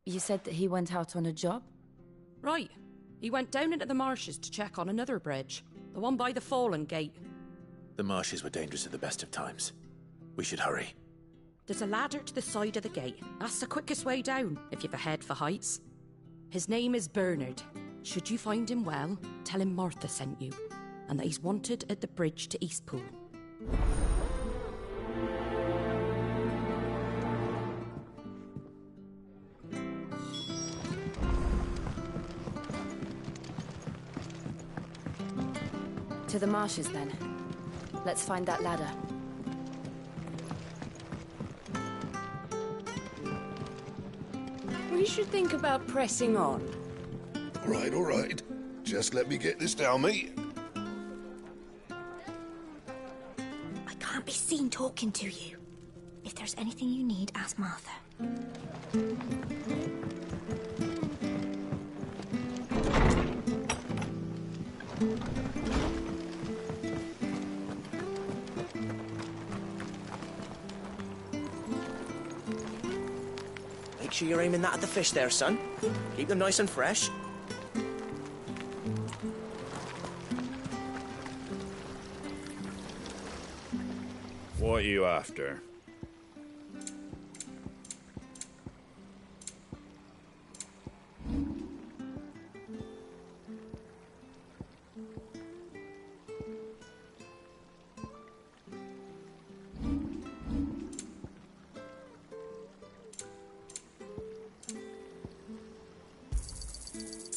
You said that he went out on a job? Right. He went down into the marshes to check on another bridge. The one by the Fallen Gate. The marshes were dangerous at the best of times. We should hurry. There's a ladder to the side of the gate. That's the quickest way down, if you've a head for heights. His name is Bernard. Should you find him well, tell him Martha sent you, and that he's wanted at the bridge to Eastpool. To the marshes, then. Let's find that ladder. We should think about pressing on. All right. Just let me get this down, mate. I can't be seen talking to you. If there's anything you need, ask Martha. Make sure you're aiming that at the fish there, son. Keep them nice and fresh. What are you after?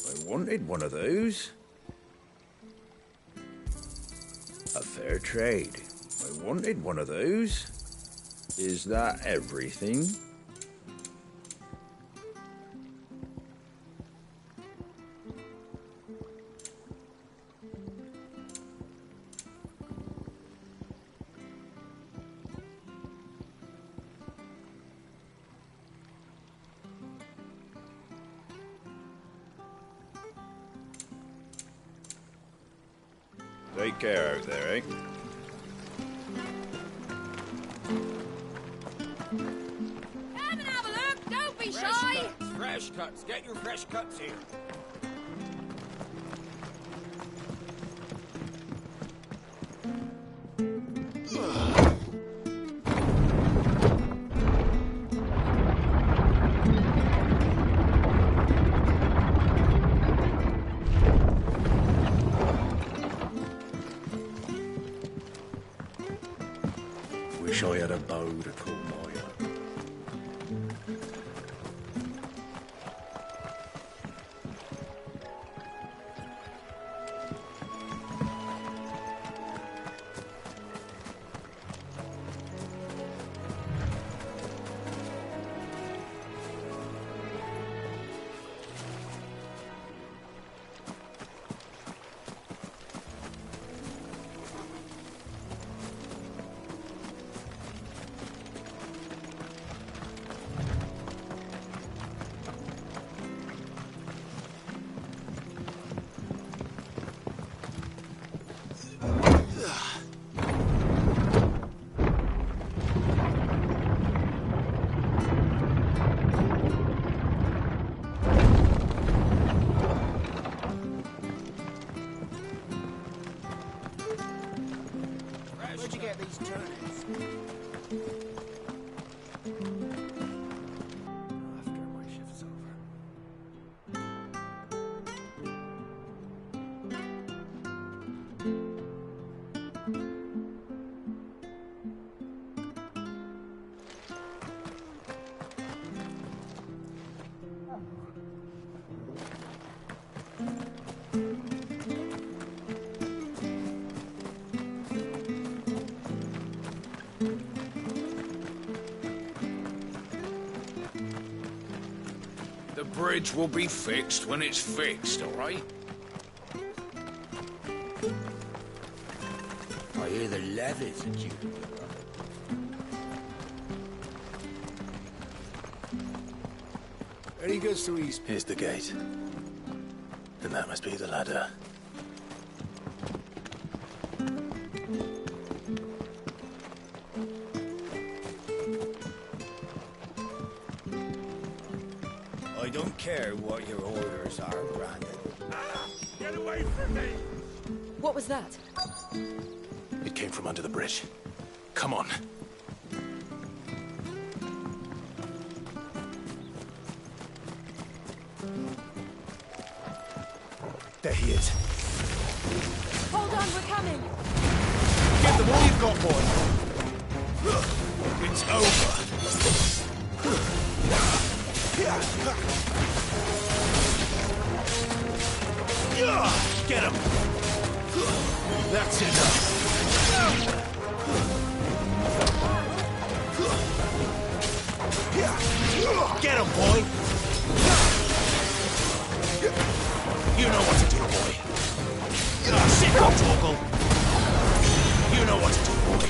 I wanted one of those. A fair trade. I wanted one of those. Is that everything? Take care out there, eh? Come and have a look! Don't be shy! Fresh cuts. Get your fresh cuts here. Wish I had a bow to call my own. Where'd you get these turnips? After my shift's over. The bridge will be fixed when it's fixed, all right? I hear the levies at you. Ready goes to East. Here's the gate. And that must be the ladder. I don't care what your orders are, Brandon. Get away from me! What was that? It came from under the bridge. Come on. There he is. Hold on, we're coming! Give them all you've got, boy. It's over. Get him. That's enough. Get him, boy. You know what to do, boy. Sit up, Torgal. You know what to do, boy.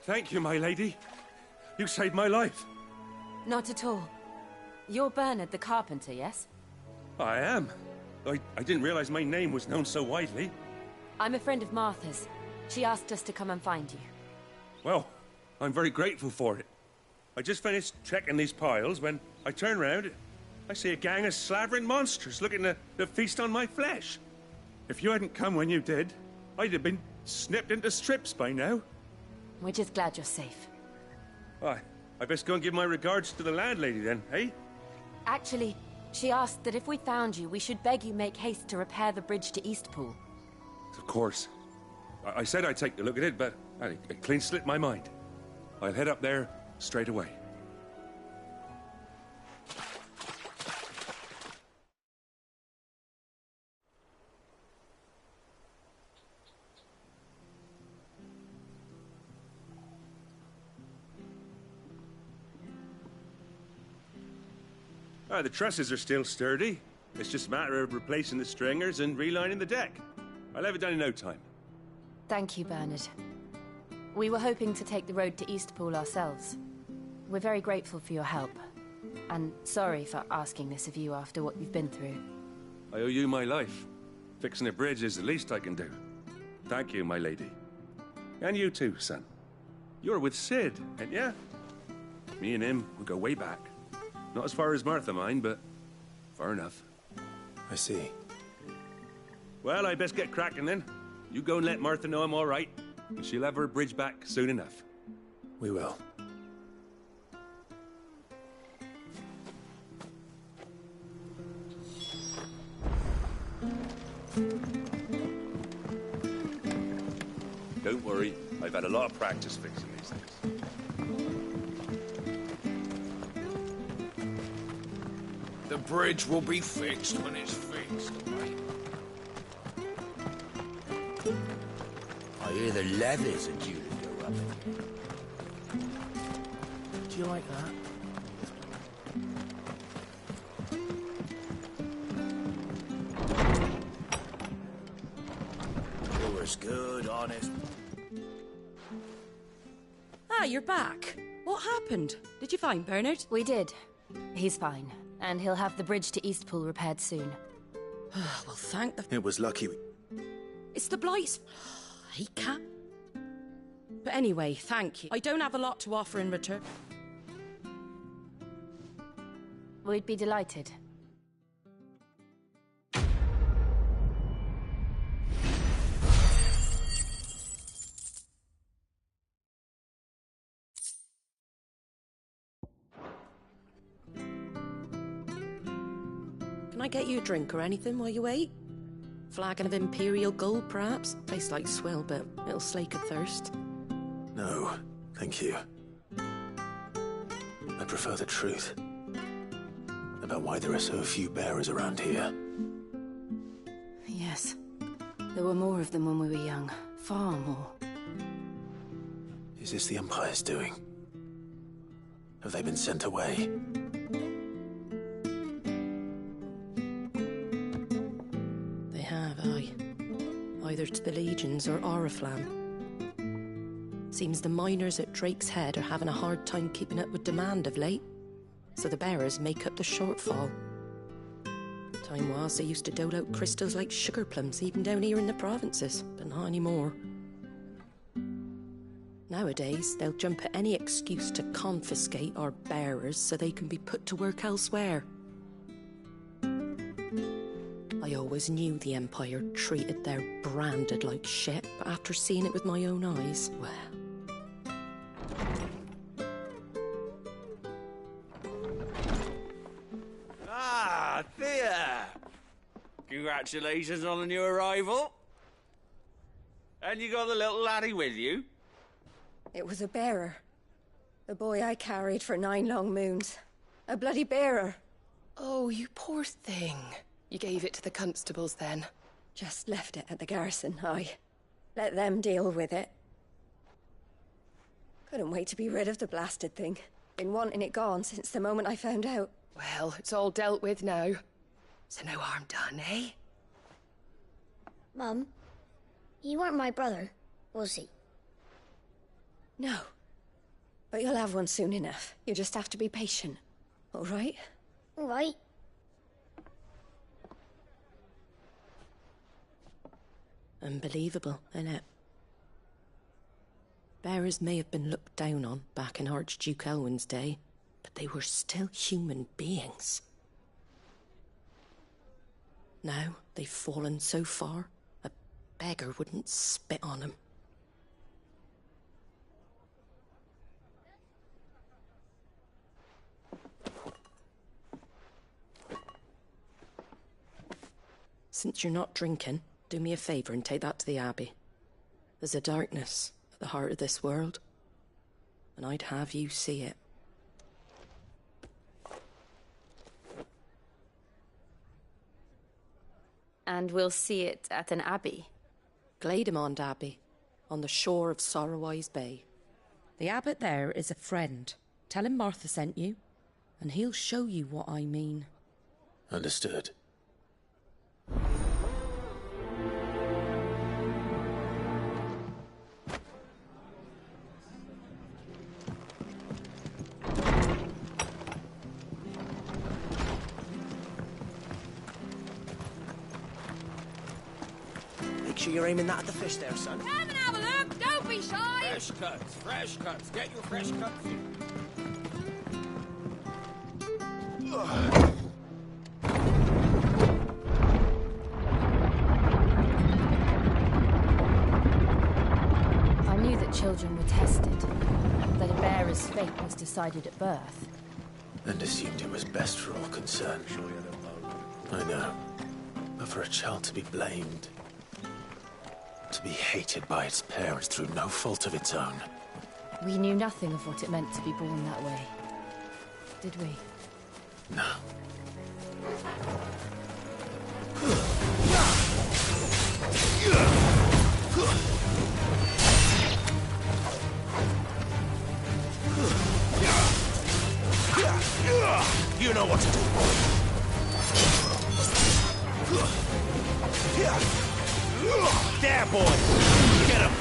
Thank you, my lady. You saved my life. Not at all. You're Bernard the carpenter, yes? I am. I didn't realize my name was known so widely. I'm a friend of Martha's. She asked us to come and find you. Well, I'm very grateful for it. I just finished checking these piles when I turn round. I see a gang of slavering monsters looking to feast on my flesh. If you hadn't come when you did, I'd have been snipped into strips by now. We're just glad you're safe. I best go and give my regards to the landlady then, eh? Actually, she asked that if we found you, we should beg you make haste to repair the bridge to Eastpool. Of course. I said I'd take a look at it, but it clean slipped my mind. I'll head up there straight away. The trusses are still sturdy. It's just a matter of replacing the stringers and relining the deck. I'll have it done in no time. Thank you, Bernard. We were hoping to take the road to Eastpool ourselves. We're very grateful for your help. And sorry for asking this of you after what you've been through. I owe you my life. Fixing a bridge is the least I can do. Thank you, my lady. And you too, son. You're with Sid, ain't ya? Me and him, we go way back. Not as far as Martha, mind, but far enough. I see. Well, I best get cracking then. You go and let Martha know I'm all right, and she'll have her bridge back soon enough. We will. Don't worry, I've had a lot of practice fixing these things. The bridge will be fixed when it's fixed, mate. I hear the levies are due to go up. Do you like that? Yours good, honest. Ah, you're back. What happened? Did you find Bernard? We did. He's fine. And he'll have the bridge to Eastpool repaired soon. Well, thank the... It was lucky we... It's the Blights. He can't... But anyway, thank you. I don't have a lot to offer in return. We'd be delighted. Can I get you a drink or anything while you wait? Flagon of Imperial Gold, perhaps? Tastes like swill, but it'll slake a thirst. No, thank you. I prefer the truth. About why there are so few bearers around here. Yes. There were more of them when we were young. Far more. Is this the Empire's doing? Have they been sent away? They have, aye. Either to the Legions or Oriflamme. Seems the miners at Drake's Head are having a hard time keeping up with demand of late, so the bearers make up the shortfall. Time was they used to dole out crystals like sugar plums even down here in the provinces, but not anymore. Nowadays, they'll jump at any excuse to confiscate our bearers so they can be put to work elsewhere. I always knew the Empire treated their branded like shit, but after seeing it with my own eyes, well... Ah, Thea! Congratulations on the new arrival. And you got the little laddie with you? It was a bearer. The boy I carried for 9 long moons. A bloody bearer. Oh, you poor thing. You gave it to the constables then? Just left it at the garrison, aye. Let them deal with it. Couldn't wait to be rid of the blasted thing. Been wanting it gone since the moment I found out. Well, it's all dealt with now. So no harm done, eh? Mum, you weren't my brother, was he? No. But you'll have one soon enough. You just have to be patient. All right? All right. Unbelievable, innit? Bearers may have been looked down on back in Archduke Elwin's day, but they were still human beings. Now they've fallen so far, a beggar wouldn't spit on them. Since you're not drinking, do me a favour and take that to the Abbey. There's a darkness at the heart of this world, and I'd have you see it. And we'll see it at an abbey? Glademond Abbey, on the shore of Sorrowwise Bay. The abbot there is a friend. Tell him Martha sent you, and he'll show you what I mean. Understood. Make sure you're aiming that at the fish there, son. Come and have a look! Don't be shy! Fresh cuts, fresh cuts. Get your fresh cuts in. I knew that children were tested, that a bearer's fate was decided at birth. And assumed it was best for all concerned. I know. But for a child to be blamed, to be hated by its parents through no fault of its own. We knew nothing of what it meant to be born that way, did we? No. You know what to do, boy. There, boy. Get him.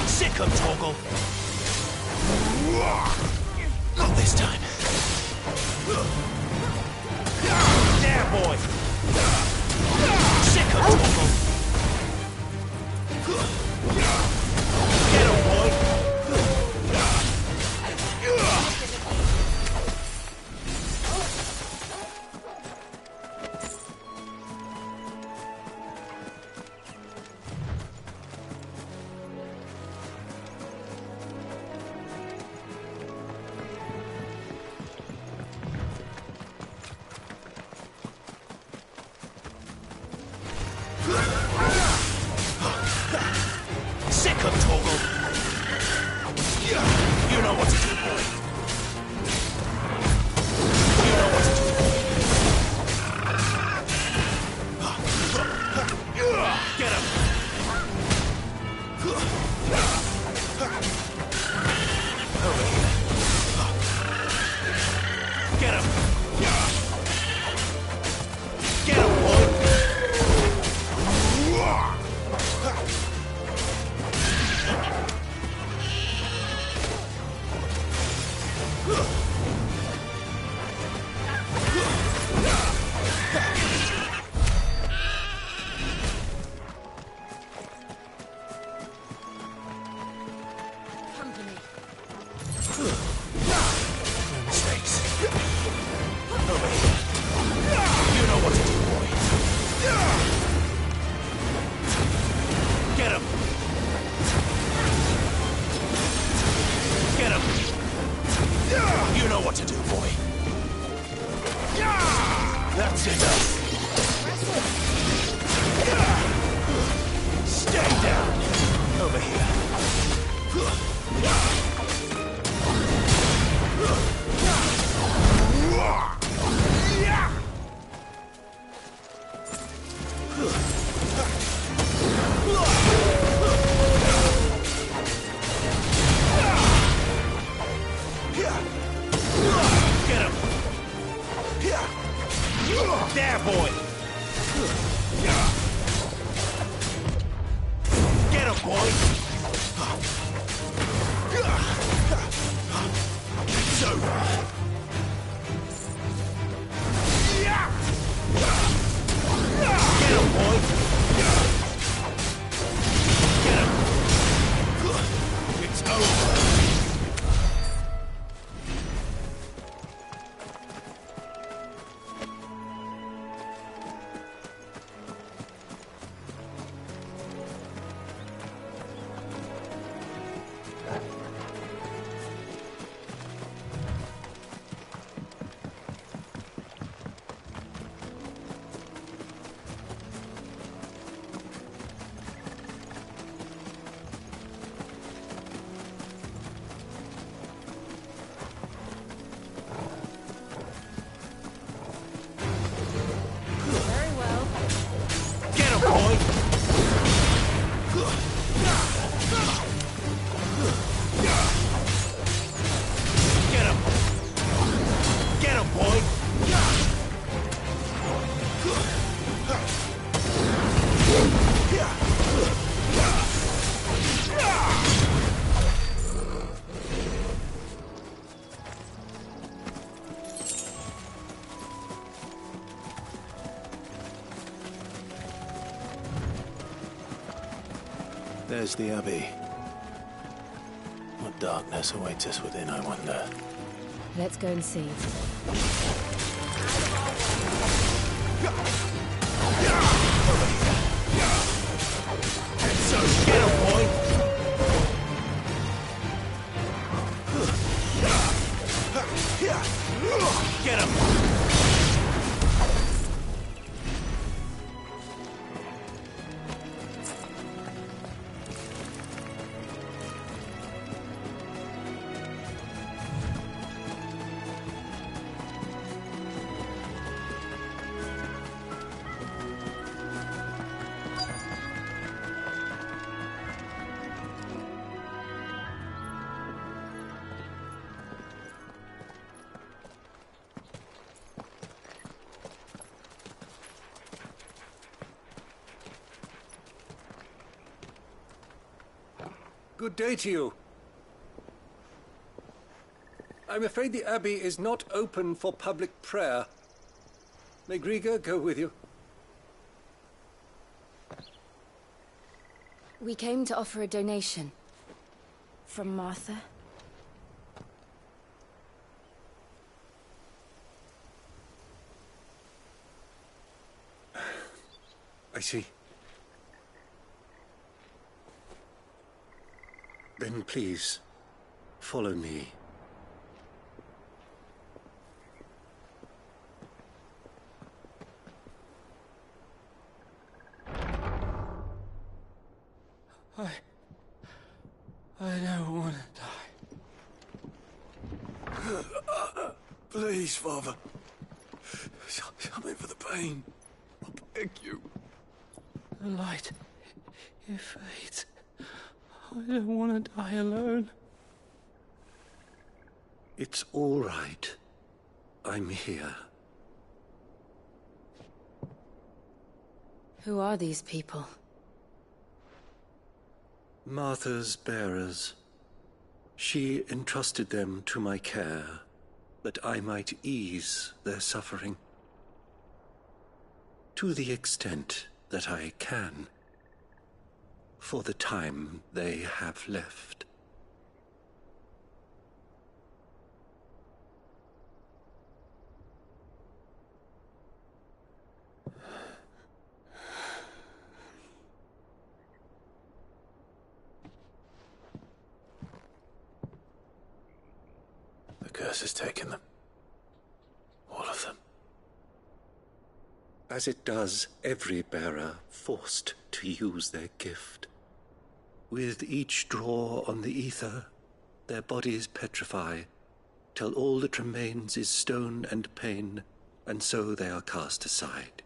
Sick him, Torgal. Not this time. There, boy. Sick him, Torgal. Get him, boy. Sick of Torgal. You know what to do, boy. You know what to do, boy. Get him. Over here. Get him. Get him, boy. That's enough. Stay down. Over here. Get him. There, boy. Get him, boy. It's over. Get him, boy. Get him. It's over. There's the Abbey. What darkness awaits us within, I wonder? Let's go and see. So get him, boy. Good day to you. I'm afraid the Abbey is not open for public prayer. May Griga go with you? We came to offer a donation. From Martha. I see. Then please, follow me. I don't want to die. Please, Father. Something for the pain. I beg you. The light, it fades. I don't want to die alone. It's all right. I'm here. Who are these people? Martha's bearers. She entrusted them to my care, that I might ease their suffering. To the extent that I can, for the time they have left. The curse has taken them. All of them. As it does every bearer forced to use their gift. With each draw on the ether, their bodies petrify, till all that remains is stone and pain, and so they are cast aside.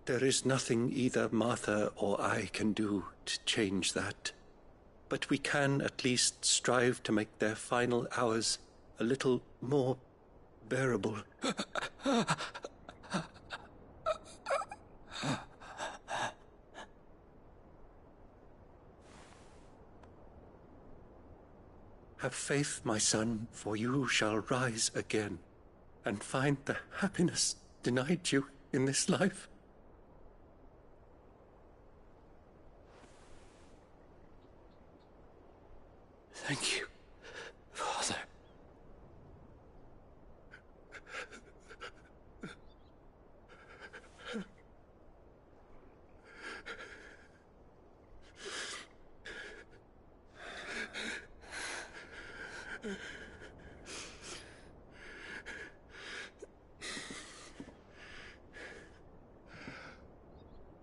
There is nothing either Martha or I can do to change that, but we can at least strive to make their final hours a little more bearable. Have faith, my son, for you shall rise again, and find the happiness denied you in this life. Thank you, Father.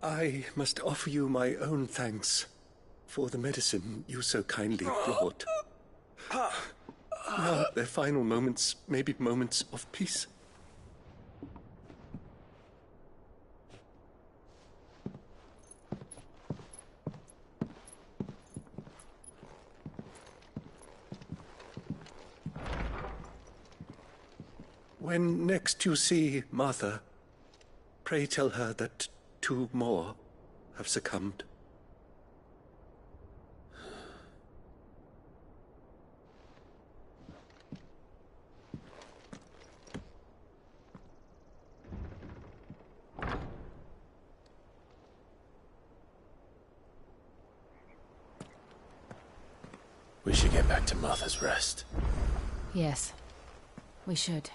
I must offer you my own thanks for the medicine you so kindly brought. Now their final moments may be moments of peace. When next you see Martha, pray tell her that 2 more have succumbed. We should get back to Martha's Rest. Yes, we should.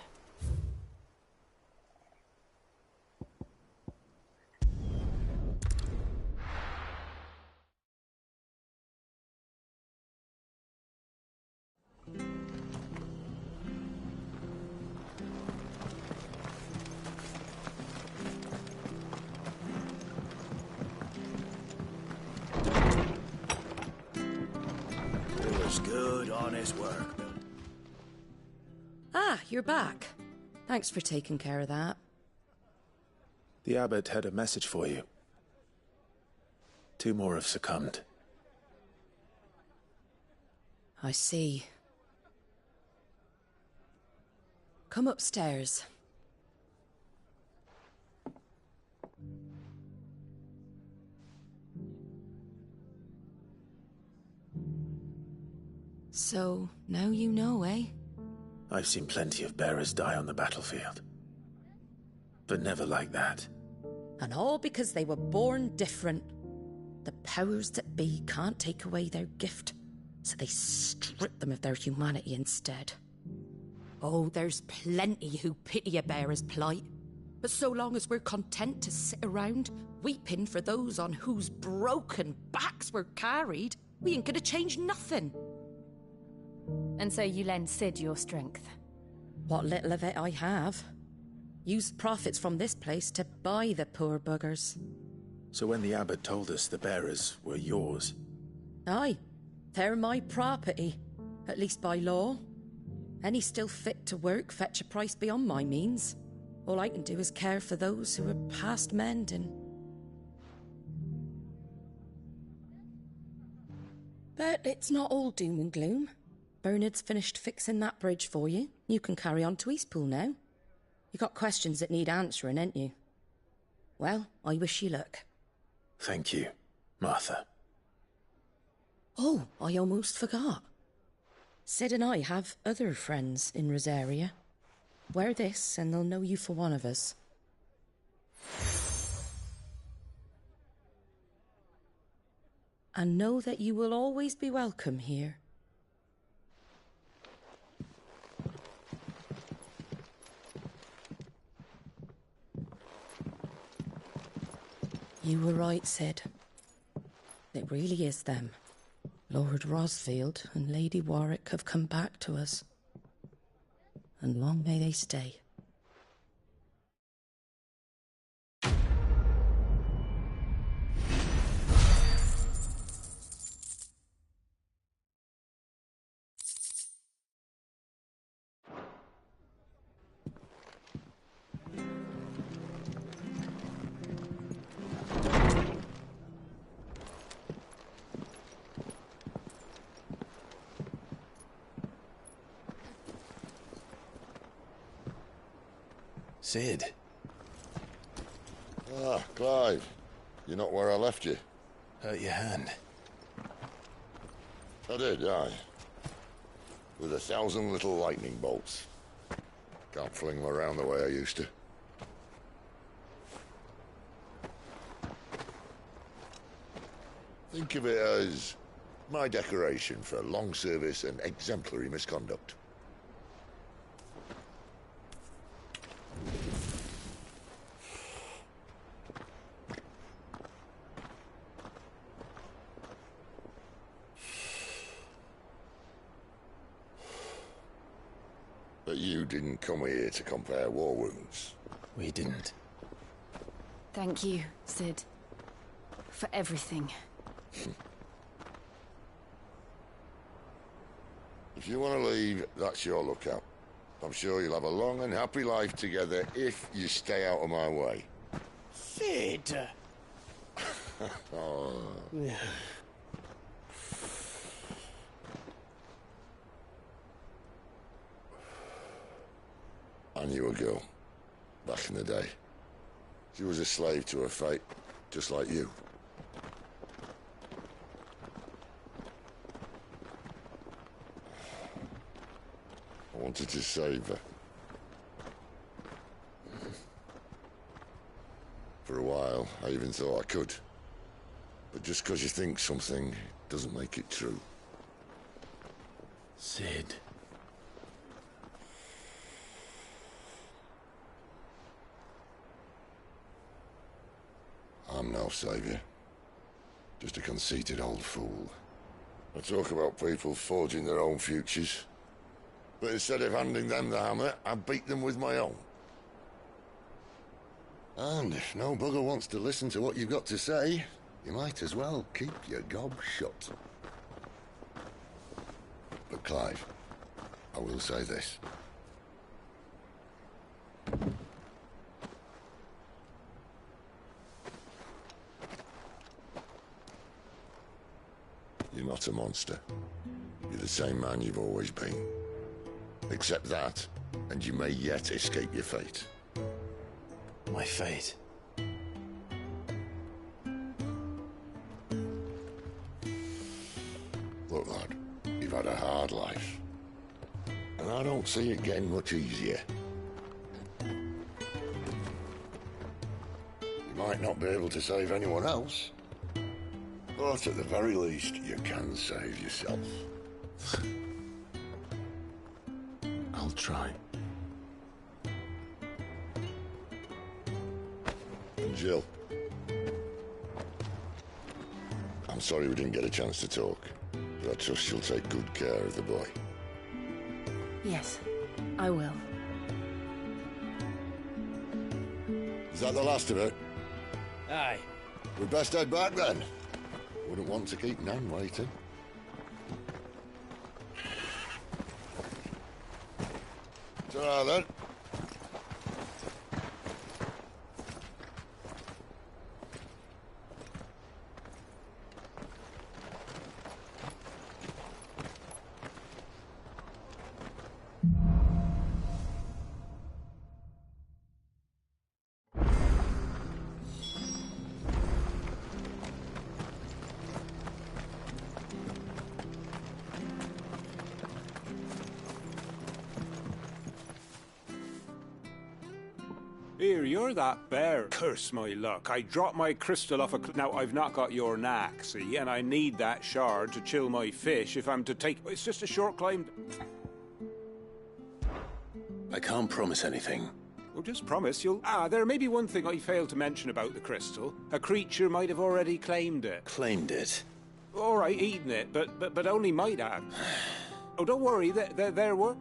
Good, honest work. Ah, you're back. Thanks for taking care of that. The abbot had a message for you. 2 more have succumbed. I see. Come upstairs. So, now you know, eh? I've seen plenty of bearers die on the battlefield. But never like that. And all because they were born different. The powers that be can't take away their gift, so they strip them of their humanity instead. Oh, there's plenty who pity a bearer's plight. But so long as we're content to sit around, weeping for those on whose broken backs we're carried, we ain't gonna change nothing. And so you lend Cid your strength? What little of it I have. Use profits from this place to buy the poor buggers. So when the abbot told us the bearers were yours... Aye, they're my property, at least by law. Any still fit to work fetch a price beyond my means. All I can do is care for those who are past mending. But it's not all doom and gloom. Bernard's finished fixing that bridge for you. You can carry on to Eastpool now. You got questions that need answering, ain't you? Well, I wish you luck. Thank you, Martha. Oh, I almost forgot. Cid and I have other friends in Rosaria. Wear this and they'll know you for one of us. And know that you will always be welcome here. You were right, Cid. It really is them. Lord Rosfield and Lady Warwick have come back to us. And long may they stay. Cid. Ah, Clive. You're not where I left you. Hurt your hand. I did, aye. With 1,000 little lightning bolts. Can't fling them around the way I used to. Think of it as my decoration for long service and exemplary misconduct. But you didn't come here to compare war wounds. We didn't. Thank you, Cid. For everything. If you want to leave, that's your lookout. I'm sure you'll have a long and happy life together if you stay out of my way. Cid! Oh. I knew a girl, back in the day. She was a slave to her fate, just like you. I wanted to save her. For a while, I even thought I could. But just because you think something doesn't make it true. Cid. I'm no savior. Just a conceited old fool. I talk about people forging their own futures. But instead of handing them the hammer, I beat them with my own. And if no bugger wants to listen to what you've got to say, you might as well keep your gob shut. But Clive, I will say this. You're not a monster. You're the same man you've always been. Accept that, and you may yet escape your fate. My fate? Look, lad, if had a hard life. And I don't see it getting much easier. You might not be able to save anyone else, but at the very least, you can save yourself. I'll try. And Jill, I'm sorry we didn't get a chance to talk, but I trust you'll take good care of the boy. Yes, I will. Is that the last of it? Aye. We'd best head back then. Wouldn't want to keep Nan waiting. Ta-ra then. Here, you're that bear. Curse my luck. I dropped my crystal off a now I've not got your knack, see, and I need that shard to chill my fish if I'm to take... It's just a short climb... I can't promise anything. Well, just promise you'll... there may be one thing I failed to mention about the crystal. A creature might have already claimed it. Claimed it? All right, eaten it, but only might have. Oh, don't worry, there were...